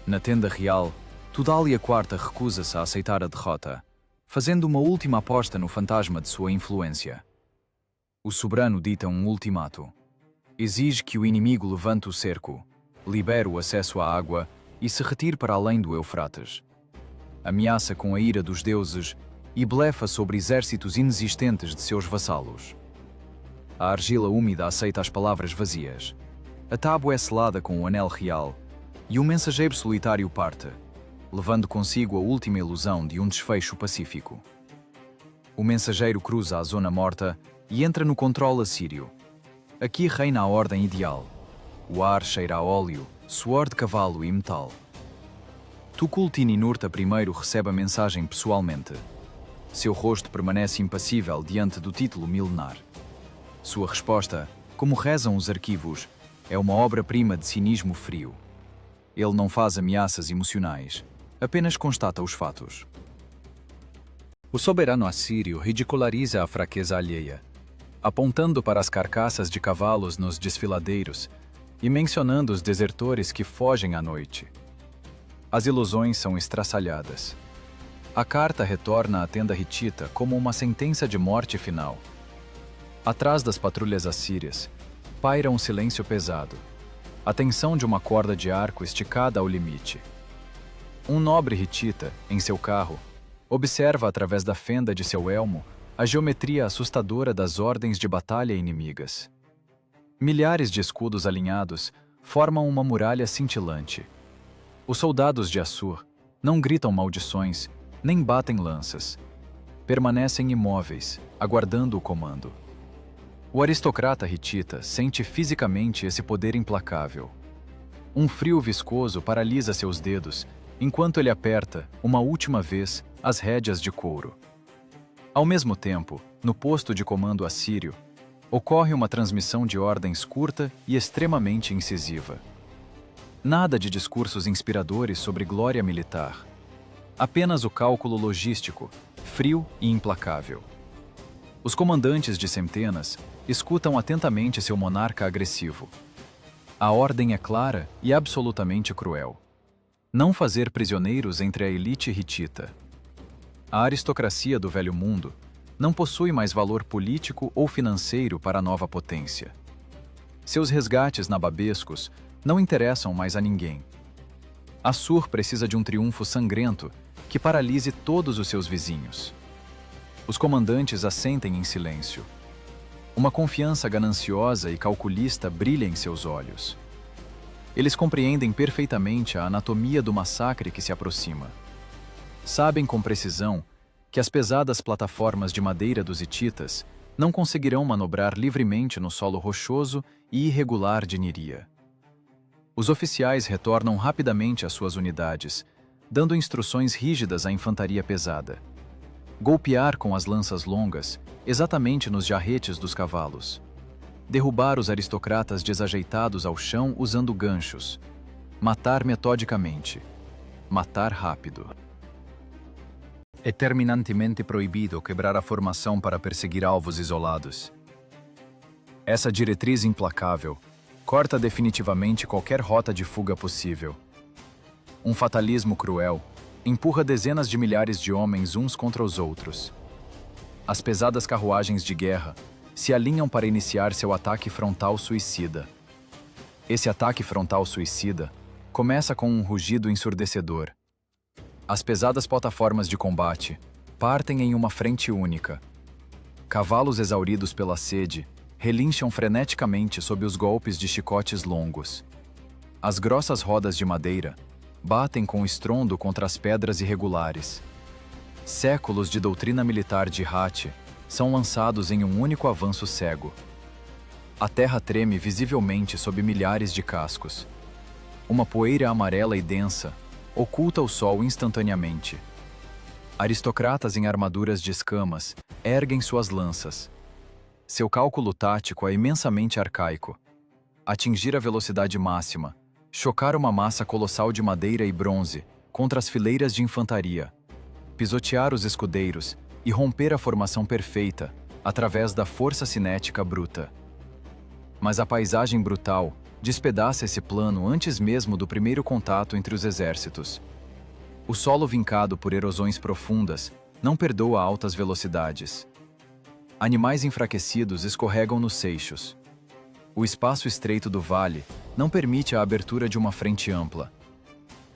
Na tenda real, Tudália IV recusa-se a aceitar a derrota, fazendo uma última aposta no fantasma de sua influência. O soberano dita um ultimato. Exige que o inimigo levante o cerco, libere o acesso à água e se retire para além do Eufrates. Ameaça com a ira dos deuses e blefa sobre exércitos inexistentes de seus vassalos. A argila úmida aceita as palavras vazias. A tábua é selada com o anel real e um mensageiro solitário parte, levando consigo a última ilusão de um desfecho pacífico. O mensageiro cruza a zona morta e entra no controle assírio. Aqui reina a ordem ideal. O ar cheira a óleo, suor de cavalo e metal. Tukulti-Ninurta I recebe a mensagem pessoalmente. Seu rosto permanece impassível diante do título milenar. Sua resposta, como rezam os arquivos, é uma obra-prima de cinismo frio. Ele não faz ameaças emocionais, apenas constata os fatos. O soberano assírio ridiculariza a fraqueza alheia, apontando para as carcaças de cavalos nos desfiladeiros e mencionando os desertores que fogem à noite. As ilusões são estraçalhadas. A carta retorna à tenda hitita como uma sentença de morte final. Atrás das patrulhas assírias, paira um silêncio pesado, a tensão de uma corda de arco esticada ao limite. Um nobre hitita, em seu carro, observa através da fenda de seu elmo a geometria assustadora das ordens de batalha inimigas. Milhares de escudos alinhados formam uma muralha cintilante. Os soldados de Assur não gritam maldições, nem batem lanças. Permanecem imóveis, aguardando o comando. O aristocrata hitita sente fisicamente esse poder implacável. Um frio viscoso paralisa seus dedos, enquanto ele aperta, uma última vez, as rédeas de couro. Ao mesmo tempo, no posto de comando assírio, ocorre uma transmissão de ordens curta e extremamente incisiva. Nada de discursos inspiradores sobre glória militar. Apenas o cálculo logístico, frio e implacável. Os comandantes de centenas escutam atentamente seu monarca agressivo. A ordem é clara e absolutamente cruel. Não fazer prisioneiros entre a elite hitita. A aristocracia do Velho Mundo não possui mais valor político ou financeiro para a nova potência. Seus resgates nababescos não interessam mais a ninguém. Assur precisa de um triunfo sangrento que paralise todos os seus vizinhos. Os comandantes assentem em silêncio. Uma confiança gananciosa e calculista brilha em seus olhos. Eles compreendem perfeitamente a anatomia do massacre que se aproxima. Sabem com precisão que as pesadas plataformas de madeira dos hititas não conseguirão manobrar livremente no solo rochoso e irregular de Níria. Os oficiais retornam rapidamente às suas unidades, dando instruções rígidas à infantaria pesada. Golpear com as lanças longas, exatamente nos jarretes dos cavalos. Derrubar os aristocratas desajeitados ao chão usando ganchos. Matar metodicamente. Matar rápido. É terminantemente proibido quebrar a formação para perseguir alvos isolados. Essa diretriz implacável corta definitivamente qualquer rota de fuga possível. Um fatalismo cruel empurra dezenas de milhares de homens uns contra os outros. As pesadas carruagens de guerra se alinham para iniciar seu ataque frontal suicida. Esse ataque frontal suicida começa com um rugido ensurdecedor. As pesadas plataformas de combate partem em uma frente única. Cavalos exauridos pela sede relincham freneticamente sob os golpes de chicotes longos. As grossas rodas de madeira batem com estrondo contra as pedras irregulares. Séculos de doutrina militar de Hati são lançados em um único avanço cego. A terra treme visivelmente sob milhares de cascos. Uma poeira amarela e densa oculta o sol instantaneamente. Aristocratas em armaduras de escamas erguem suas lanças. Seu cálculo tático é imensamente arcaico. Atingir a velocidade máxima, chocar uma massa colossal de madeira e bronze contra as fileiras de infantaria, pisotear os escudeiros e romper a formação perfeita através da força cinética bruta. Mas a paisagem brutal despedaça esse plano antes mesmo do primeiro contato entre os exércitos. O solo vincado por erosões profundas não perdoa altas velocidades. Animais enfraquecidos escorregam nos seixos. O espaço estreito do vale não permite a abertura de uma frente ampla.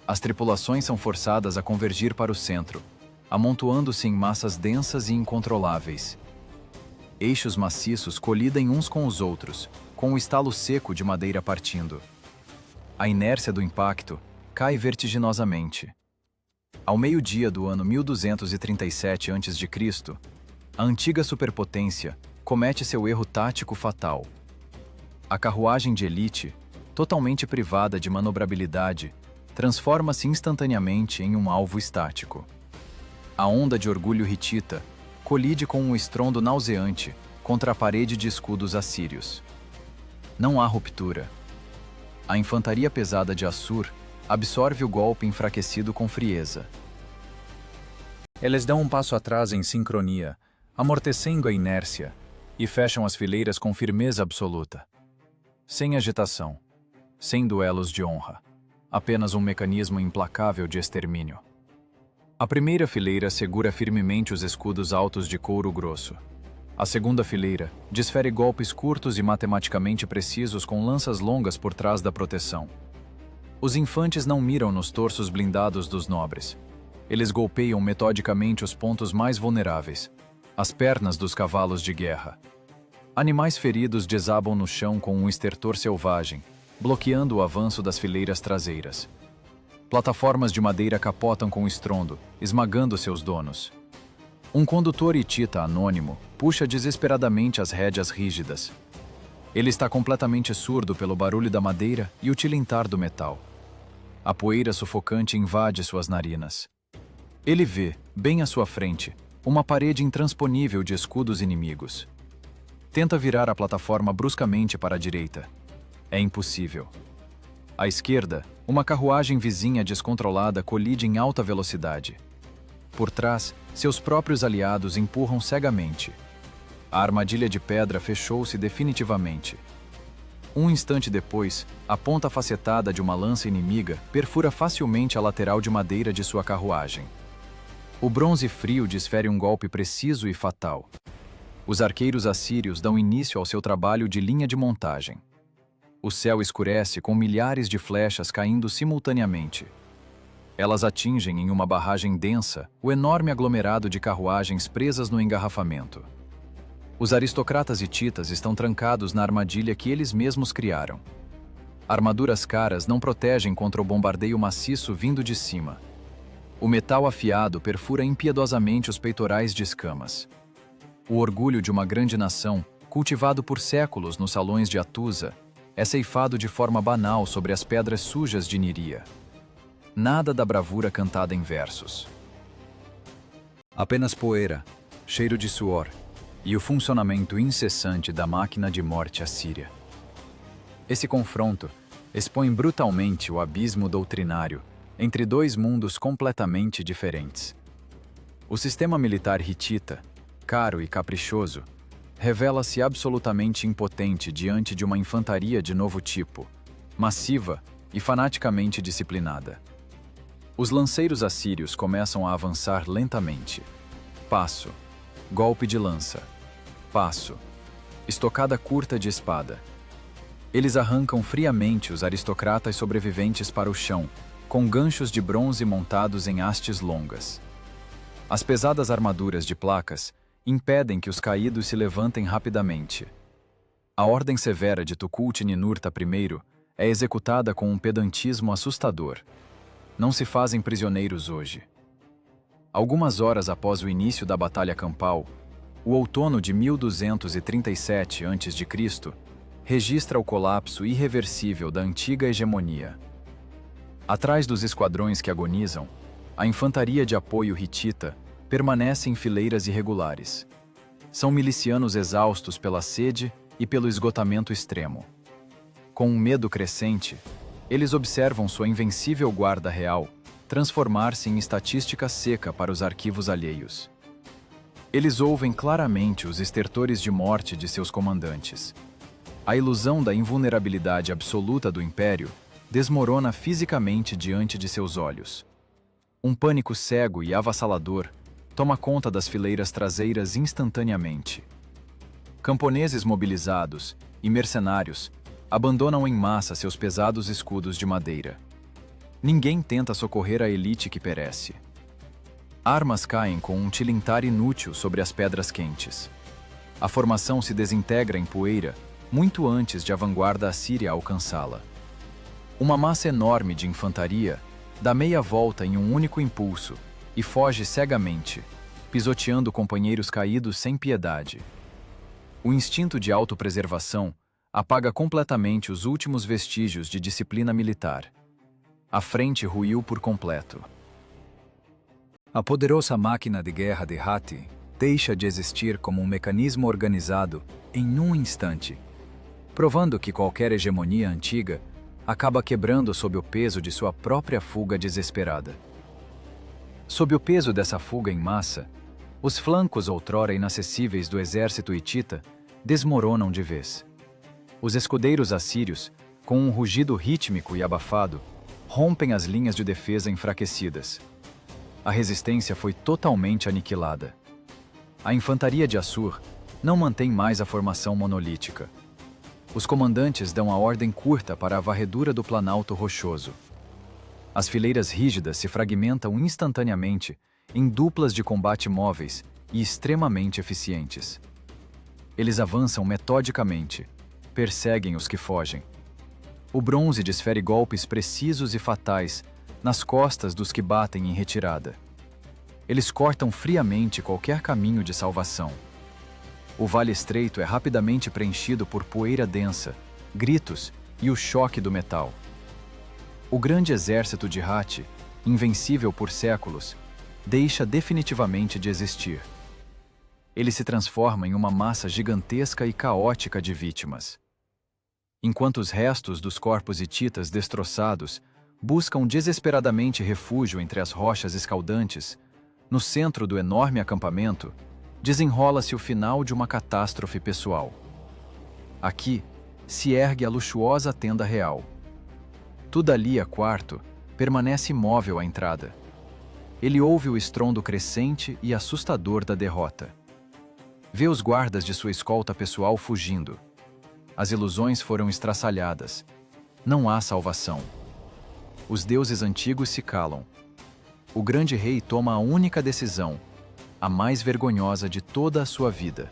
As tripulações são forçadas a convergir para o centro, amontoando-se em massas densas e incontroláveis. Eixos maciços colidem uns com os outros, com o estalo seco de madeira partindo. A inércia do impacto cai vertiginosamente. Ao meio-dia do ano 1237 a.C., a antiga superpotência comete seu erro tático fatal. A carruagem de elite, totalmente privada de manobrabilidade, transforma-se instantaneamente em um alvo estático. A onda de orgulho hitita colide com um estrondo nauseante contra a parede de escudos assírios. Não há ruptura. A infantaria pesada de Assur absorve o golpe enfraquecido com frieza. Eles dão um passo atrás em sincronia, amortecendo a inércia, e fecham as fileiras com firmeza absoluta. Sem agitação, sem duelos de honra, apenas um mecanismo implacável de extermínio. A primeira fileira segura firmemente os escudos altos de couro grosso. A segunda fileira desfere golpes curtos e matematicamente precisos com lanças longas por trás da proteção. Os infantes não miram nos torsos blindados dos nobres. Eles golpeiam metodicamente os pontos mais vulneráveis, as pernas dos cavalos de guerra. Animais feridos desabam no chão com um estertor selvagem, bloqueando o avanço das fileiras traseiras. Plataformas de madeira capotam com estrondo, esmagando seus donos. Um condutor hitita anônimo puxa desesperadamente as rédeas rígidas. Ele está completamente surdo pelo barulho da madeira e o tilintar do metal. A poeira sufocante invade suas narinas. Ele vê, bem à sua frente, uma parede intransponível de escudos inimigos. Tenta virar a plataforma bruscamente para a direita. É impossível. À esquerda, uma carruagem vizinha descontrolada colide em alta velocidade. Por trás, seus próprios aliados empurram cegamente. A armadilha de pedra fechou-se definitivamente. Um instante depois, a ponta facetada de uma lança inimiga perfura facilmente a lateral de madeira de sua carruagem. O bronze frio desfere um golpe preciso e fatal. Os arqueiros assírios dão início ao seu trabalho de linha de montagem. O céu escurece com milhares de flechas caindo simultaneamente. Elas atingem em uma barragem densa o enorme aglomerado de carruagens presas no engarrafamento. Os aristocratas hititas estão trancados na armadilha que eles mesmos criaram. Armaduras caras não protegem contra o bombardeio maciço vindo de cima. O metal afiado perfura impiedosamente os peitorais de escamas. O orgulho de uma grande nação, cultivado por séculos nos salões de Atusa, é ceifado de forma banal sobre as pedras sujas de Níria. Nada da bravura cantada em versos. Apenas poeira, cheiro de suor e o funcionamento incessante da máquina de morte assíria. Esse confronto expõe brutalmente o abismo doutrinário entre dois mundos completamente diferentes. O sistema militar hitita, caro e caprichoso, revela-se absolutamente impotente diante de uma infantaria de novo tipo, massiva e fanaticamente disciplinada. Os lanceiros assírios começam a avançar lentamente. Passo, golpe de lança, passo, estocada curta de espada. Eles arrancam friamente os aristocratas sobreviventes para o chão, com ganchos de bronze montados em hastes longas. As pesadas armaduras de placas impedem que os caídos se levantem rapidamente. A ordem severa de Tukulti-Ninurta I é executada com um pedantismo assustador. Não se fazem prisioneiros hoje. Algumas horas após o início da Batalha Campal, o outono de 1237 a.C. registra o colapso irreversível da antiga hegemonia. Atrás dos esquadrões que agonizam, a infantaria de apoio hitita permanece em fileiras irregulares. São milicianos exaustos pela sede e pelo esgotamento extremo. Com um medo crescente, eles observam sua invencível guarda real transformar-se em estatística seca para os arquivos alheios. Eles ouvem claramente os estertores de morte de seus comandantes. A ilusão da invulnerabilidade absoluta do Império desmorona fisicamente diante de seus olhos. Um pânico cego e avassalador toma conta das fileiras traseiras instantaneamente. Camponeses mobilizados e mercenários abandonam em massa seus pesados escudos de madeira. Ninguém tenta socorrer a elite que perece. Armas caem com um tilintar inútil sobre as pedras quentes. A formação se desintegra em poeira muito antes de a vanguarda assíria alcançá-la. Uma massa enorme de infantaria dá meia volta em um único impulso e foge cegamente, pisoteando companheiros caídos sem piedade. O instinto de autopreservação apaga completamente os últimos vestígios de disciplina militar. A frente ruiu por completo. A poderosa máquina de guerra de Hati deixa de existir como um mecanismo organizado em um instante, provando que qualquer hegemonia antiga acaba quebrando sob o peso de sua própria fuga desesperada. Sob o peso dessa fuga em massa, os flancos outrora inacessíveis do exército hitita desmoronam de vez. Os escudeiros assírios, com um rugido rítmico e abafado, rompem as linhas de defesa enfraquecidas. A resistência foi totalmente aniquilada. A infantaria de Assur não mantém mais a formação monolítica. Os comandantes dão a ordem curta para a varredura do planalto rochoso. As fileiras rígidas se fragmentam instantaneamente em duplas de combate móveis e extremamente eficientes. Eles avançam metodicamente, perseguem os que fogem. O bronze desfere golpes precisos e fatais nas costas dos que batem em retirada. Eles cortam friamente qualquer caminho de salvação. O vale estreito é rapidamente preenchido por poeira densa, gritos e o choque do metal. O grande exército de Hati, invencível por séculos, deixa definitivamente de existir. Ele se transforma em uma massa gigantesca e caótica de vítimas. Enquanto os restos dos corpos hititas destroçados buscam desesperadamente refúgio entre as rochas escaldantes, no centro do enorme acampamento, desenrola-se o final de uma catástrofe pessoal. Aqui se ergue a luxuosa tenda real. Tudalia IV permanece imóvel à entrada. Ele ouve o estrondo crescente e assustador da derrota. Vê os guardas de sua escolta pessoal fugindo. As ilusões foram estraçalhadas. Não há salvação. Os deuses antigos se calam. O grande rei toma a única decisão, a mais vergonhosa de toda a sua vida.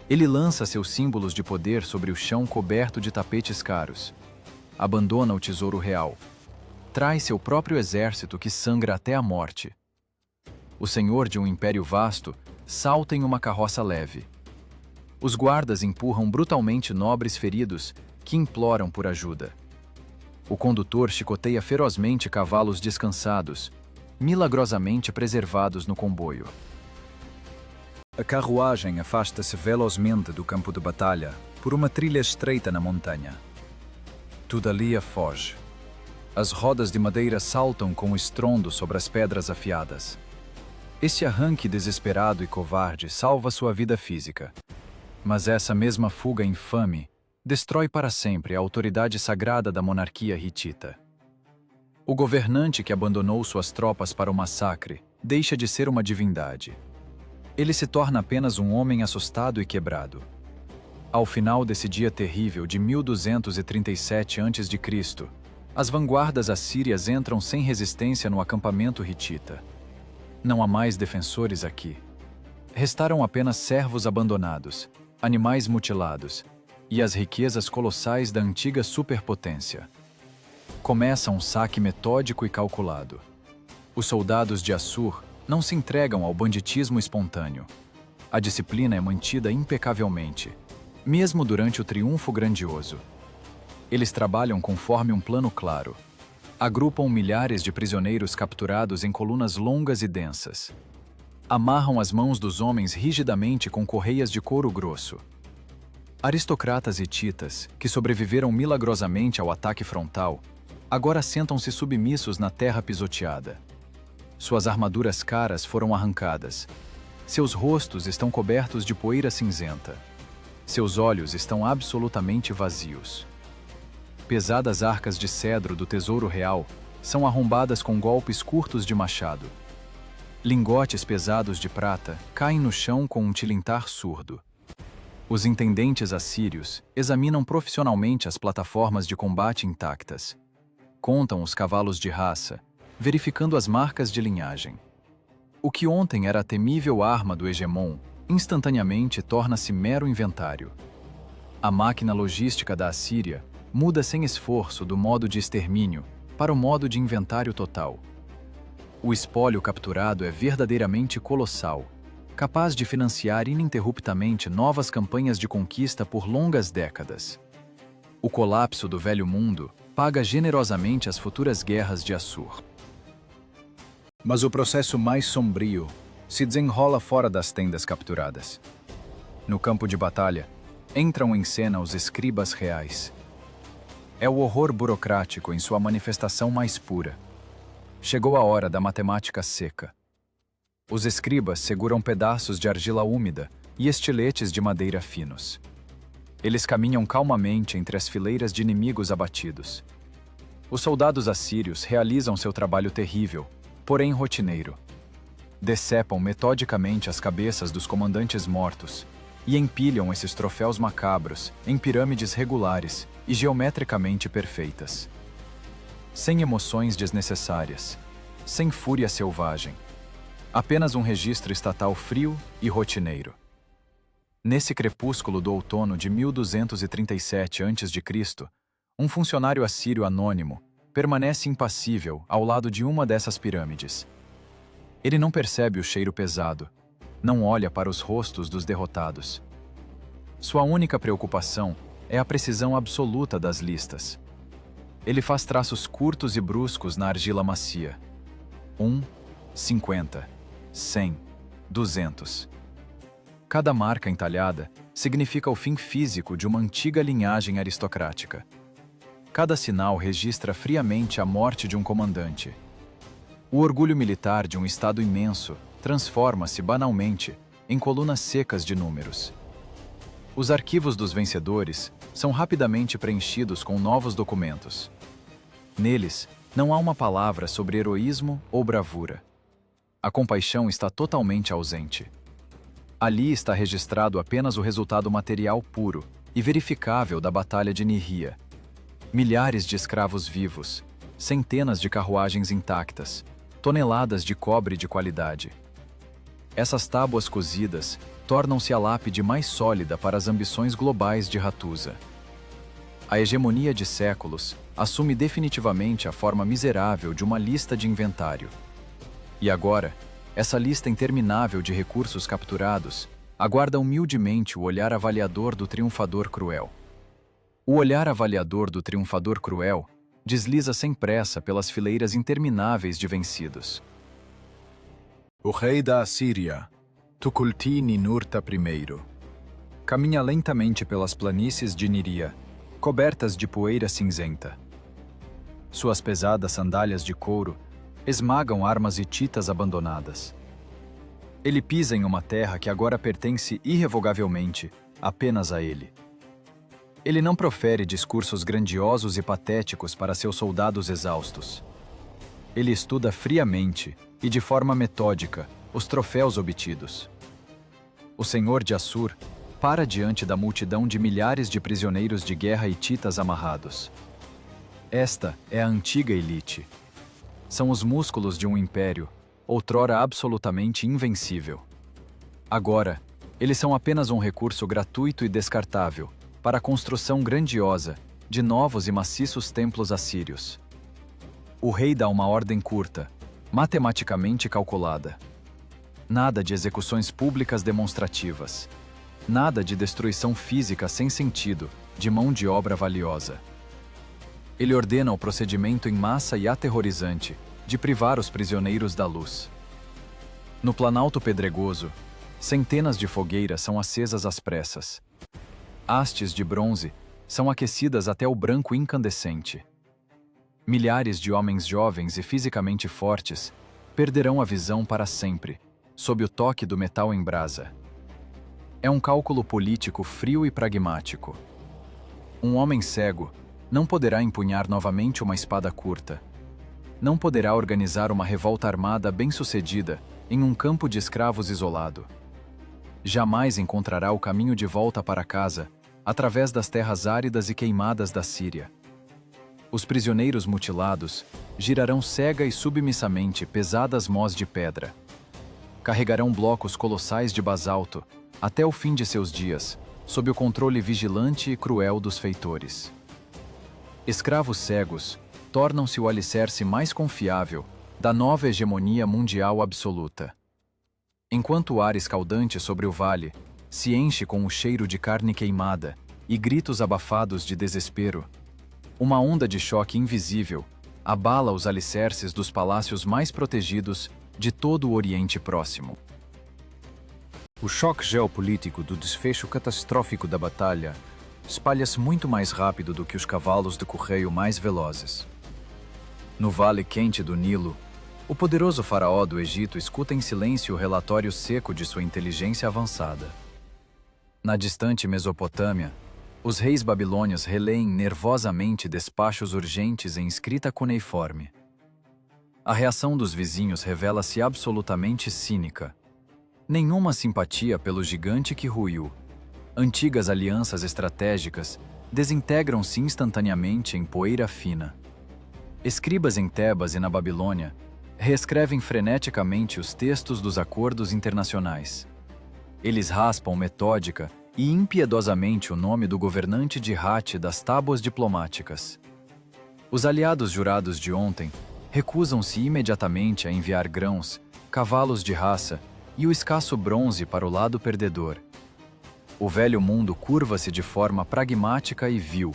Ele lança seus símbolos de poder sobre o chão coberto de tapetes caros. Abandona o tesouro real. Traz seu próprio exército que sangra até a morte. O senhor de um império vasto salta em uma carroça leve. Os guardas empurram brutalmente nobres feridos que imploram por ajuda. O condutor chicoteia ferozmente cavalos descansados, milagrosamente preservados no comboio. A carruagem afasta-se velozmente do campo de batalha por uma trilha estreita na montanha. Tudalia foge. As rodas de madeira saltam com estrondo sobre as pedras afiadas. Esse arranque desesperado e covarde salva sua vida física. Mas essa mesma fuga infame destrói para sempre a autoridade sagrada da monarquia hitita. O governante que abandonou suas tropas para o massacre deixa de ser uma divindade. Ele se torna apenas um homem assustado e quebrado. Ao final desse dia terrível de 1237 a.C., as vanguardas assírias entram sem resistência no acampamento hitita. Não há mais defensores aqui. Restaram apenas servos abandonados, animais mutilados e as riquezas colossais da antiga superpotência. Começa um saque metódico e calculado. Os soldados de Assur não se entregam ao banditismo espontâneo. A disciplina é mantida impecavelmente, mesmo durante o triunfo grandioso. Eles trabalham conforme um plano claro. Agrupam milhares de prisioneiros capturados em colunas longas e densas. Amarram as mãos dos homens rigidamente com correias de couro grosso. Aristocratas hititas, que sobreviveram milagrosamente ao ataque frontal, agora sentam-se submissos na terra pisoteada. Suas armaduras caras foram arrancadas. Seus rostos estão cobertos de poeira cinzenta. Seus olhos estão absolutamente vazios. Pesadas arcas de cedro do tesouro real são arrombadas com golpes curtos de machado. Lingotes pesados de prata caem no chão com um tilintar surdo. Os intendentes assírios examinam profissionalmente as plataformas de combate intactas. Contam os cavalos de raça, verificando as marcas de linhagem. O que ontem era a temível arma do hegemon, instantaneamente torna-se mero inventário. A máquina logística da Assíria muda sem esforço do modo de extermínio para o modo de inventário total. O espólio capturado é verdadeiramente colossal, capaz de financiar ininterruptamente novas campanhas de conquista por longas décadas. O colapso do Velho Mundo paga generosamente as futuras guerras de Assur. Mas o processo mais sombrio se desenrola fora das tendas capturadas. No campo de batalha, entram em cena os escribas reais. É o horror burocrático em sua manifestação mais pura. Chegou a hora da matemática seca. Os escribas seguram pedaços de argila úmida e estiletes de madeira finos. Eles caminham calmamente entre as fileiras de inimigos abatidos. Os soldados assírios realizam seu trabalho terrível, porém rotineiro. Decepam metodicamente as cabeças dos comandantes mortos e empilham esses troféus macabros em pirâmides regulares e geometricamente perfeitas. Sem emoções desnecessárias, sem fúria selvagem. Apenas um registro estatal frio e rotineiro. Nesse crepúsculo do outono de 1237 a.C., um funcionário assírio anônimo permanece impassível ao lado de uma dessas pirâmides. Ele não percebe o cheiro pesado, não olha para os rostos dos derrotados. Sua única preocupação é a precisão absoluta das listas. Ele faz traços curtos e bruscos na argila macia. 50, 100, 200. Cada marca entalhada significa o fim físico de uma antiga linhagem aristocrática. Cada sinal registra friamente a morte de um comandante. O orgulho militar de um estado imenso transforma-se banalmente em colunas secas de números. Os arquivos dos vencedores são rapidamente preenchidos com novos documentos. Neles, não há uma palavra sobre heroísmo ou bravura. A compaixão está totalmente ausente. Ali está registrado apenas o resultado material puro e verificável da Batalha de Nihia. Milhares de escravos vivos, centenas de carruagens intactas, toneladas de cobre de qualidade. Essas tábuas cozidas tornam-se a lápide mais sólida para as ambições globais de Hattusa. A hegemonia de séculos assume definitivamente a forma miserável de uma lista de inventário. E agora, essa lista interminável de recursos capturados aguarda humildemente o olhar avaliador do triunfador cruel. O olhar avaliador do triunfador cruel desliza sem pressa pelas fileiras intermináveis de vencidos. O rei da Assíria, Tukulti-Ninurta I, caminha lentamente pelas planícies de Niria, cobertas de poeira cinzenta. Suas pesadas sandálias de couro esmagam armas hititas abandonadas. Ele pisa em uma terra que agora pertence irrevogavelmente apenas a ele. Ele não profere discursos grandiosos e patéticos para seus soldados exaustos. Ele estuda friamente e de forma metódica os troféus obtidos. O senhor de Assur para diante da multidão de milhares de prisioneiros de guerra hititas amarrados. Esta é a antiga elite. São os músculos de um império, outrora absolutamente invencível. Agora, eles são apenas um recurso gratuito e descartável para a construção grandiosa de novos e maciços templos assírios. O rei dá uma ordem curta, matematicamente calculada. Nada de execuções públicas demonstrativas. Nada de destruição física sem sentido, de mão de obra valiosa. Ele ordena o procedimento em massa e aterrorizante de privar os prisioneiros da luz. No Planalto Pedregoso, centenas de fogueiras são acesas às pressas. Hastes de bronze são aquecidas até o branco incandescente. Milhares de homens jovens e fisicamente fortes perderão a visão para sempre, sob o toque do metal em brasa. É um cálculo político frio e pragmático. Um homem cego não poderá empunhar novamente uma espada curta. Não poderá organizar uma revolta armada bem-sucedida em um campo de escravos isolado. Jamais encontrará o caminho de volta para casa através das terras áridas e queimadas da Síria. Os prisioneiros mutilados girarão cega e submissamente pesadas mós de pedra. Carregarão blocos colossais de basalto até o fim de seus dias, sob o controle vigilante e cruel dos feitores. Escravos cegos tornam-se o alicerce mais confiável da nova hegemonia mundial absoluta. Enquanto o ar escaldante sobre o vale se enche com o cheiro de carne queimada e gritos abafados de desespero, uma onda de choque invisível abala os alicerces dos palácios mais protegidos de todo o Oriente Próximo. O choque geopolítico do desfecho catastrófico da batalha espalha-se muito mais rápido do que os cavalos de correio mais velozes. No vale quente do Nilo, o poderoso faraó do Egito escuta em silêncio o relatório seco de sua inteligência avançada. Na distante Mesopotâmia, os reis babilônios releem nervosamente despachos urgentes em escrita cuneiforme. A reação dos vizinhos revela-se absolutamente cínica. Nenhuma simpatia pelo gigante que ruiu. Antigas alianças estratégicas desintegram-se instantaneamente em poeira fina. Escribas em Tebas e na Babilônia reescrevem freneticamente os textos dos acordos internacionais. Eles raspam metódica e impiedosamente o nome do governante de Hatti das tábuas diplomáticas. Os aliados jurados de ontem recusam-se imediatamente a enviar grãos, cavalos de raça e o escasso bronze para o lado perdedor. O velho mundo curva-se de forma pragmática e vil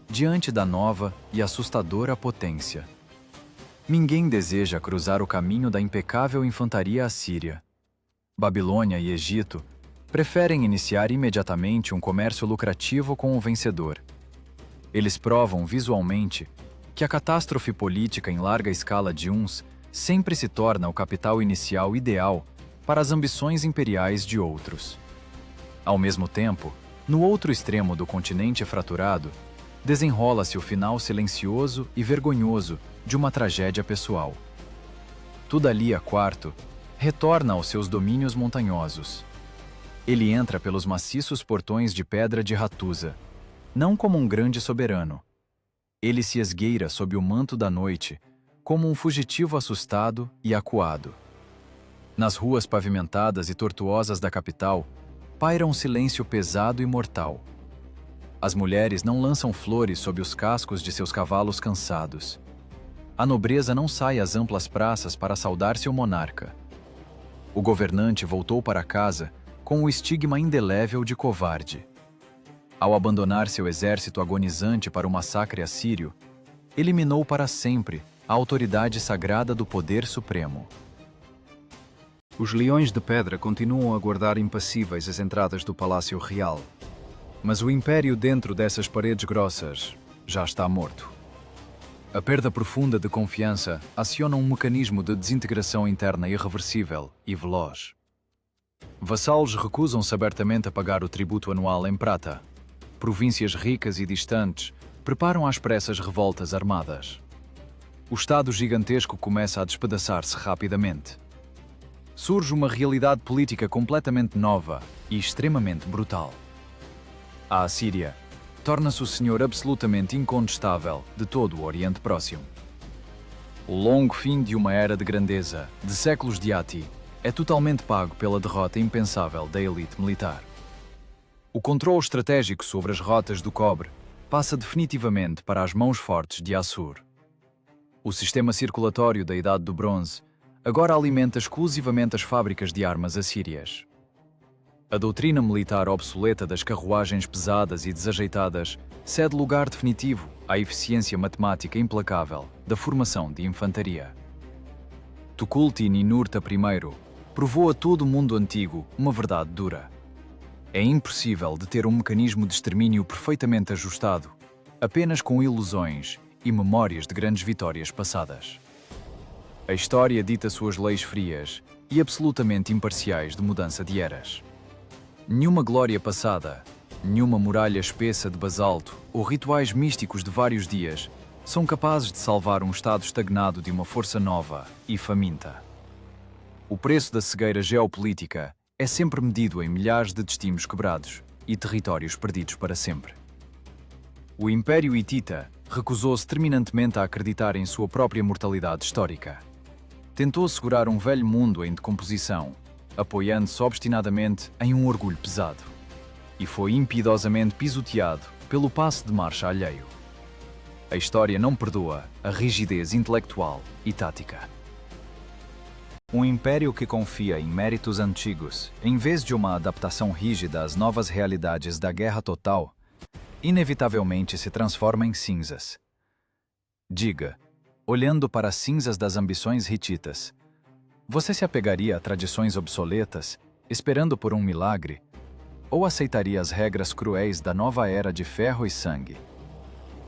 diante da nova e assustadora potência. Ninguém deseja cruzar o caminho da impecável infantaria assíria. Babilônia e Egito preferem iniciar imediatamente um comércio lucrativo com o vencedor. Eles provam visualmente que a catástrofe política em larga escala de uns sempre se torna o capital inicial ideal para as ambições imperiais de outros. Ao mesmo tempo, no outro extremo do continente fraturado, desenrola-se o final silencioso e vergonhoso de uma tragédia pessoal. Tudalia IV retorna aos seus domínios montanhosos. Ele entra pelos maciços portões de pedra de Ratusa, não como um grande soberano. Ele se esgueira sob o manto da noite, como um fugitivo assustado e acuado. Nas ruas pavimentadas e tortuosas da capital, paira um silêncio pesado e mortal. As mulheres não lançam flores sob os cascos de seus cavalos cansados. A nobreza não sai às amplas praças para saudar seu monarca. O governante voltou para casa com o estigma indelével de covarde. Ao abandonar seu exército agonizante para o massacre assírio, eliminou para sempre a autoridade sagrada do poder supremo. Os leões de pedra continuam a guardar impassíveis as entradas do Palácio Real, mas o império dentro dessas paredes grossas já está morto. A perda profunda de confiança aciona um mecanismo de desintegração interna irreversível e veloz. Vassalos recusam-se abertamente a pagar o tributo anual em prata. Províncias ricas e distantes preparam às pressas revoltas armadas. O Estado gigantesco começa a despedaçar-se rapidamente. Surge uma realidade política completamente nova e extremamente brutal. A Assíria torna-se o senhor absolutamente incontestável de todo o Oriente Próximo. O longo fim de uma era de grandeza, de séculos de Hatti, é totalmente pago pela derrota impensável da elite militar. O controle estratégico sobre as rotas do cobre passa definitivamente para as mãos fortes de Assur. O sistema circulatório da Idade do Bronze agora alimenta exclusivamente as fábricas de armas assírias. A doutrina militar obsoleta das carruagens pesadas e desajeitadas cede lugar definitivo à eficiência matemática implacável da formação de infantaria. Tukulti-Ninurta I provou a todo o mundo antigo uma verdade dura. É impossível de ter um mecanismo de extermínio perfeitamente ajustado, apenas com ilusões e memórias de grandes vitórias passadas. A história dita suas leis frias e absolutamente imparciais de mudança de eras. Nenhuma glória passada, nenhuma muralha espessa de basalto ou rituais místicos de vários dias são capazes de salvar um estado estagnado de uma força nova e faminta. O preço da cegueira geopolítica é sempre medido em milhares de destinos quebrados e territórios perdidos para sempre. O Império Hitita recusou-se terminantemente a acreditar em sua própria mortalidade histórica. Tentou segurar um velho mundo em decomposição, apoiando-se obstinadamente em um orgulho pesado, e foi impiedosamente pisoteado pelo passo de marcha alheio. A história não perdoa a rigidez intelectual e tática. Um império que confia em méritos antigos, em vez de uma adaptação rígida às novas realidades da guerra total, inevitavelmente se transforma em cinzas. Diga, olhando para as cinzas das ambições hititas, você se apegaria a tradições obsoletas, esperando por um milagre, ou aceitaria as regras cruéis da nova era de ferro e sangue,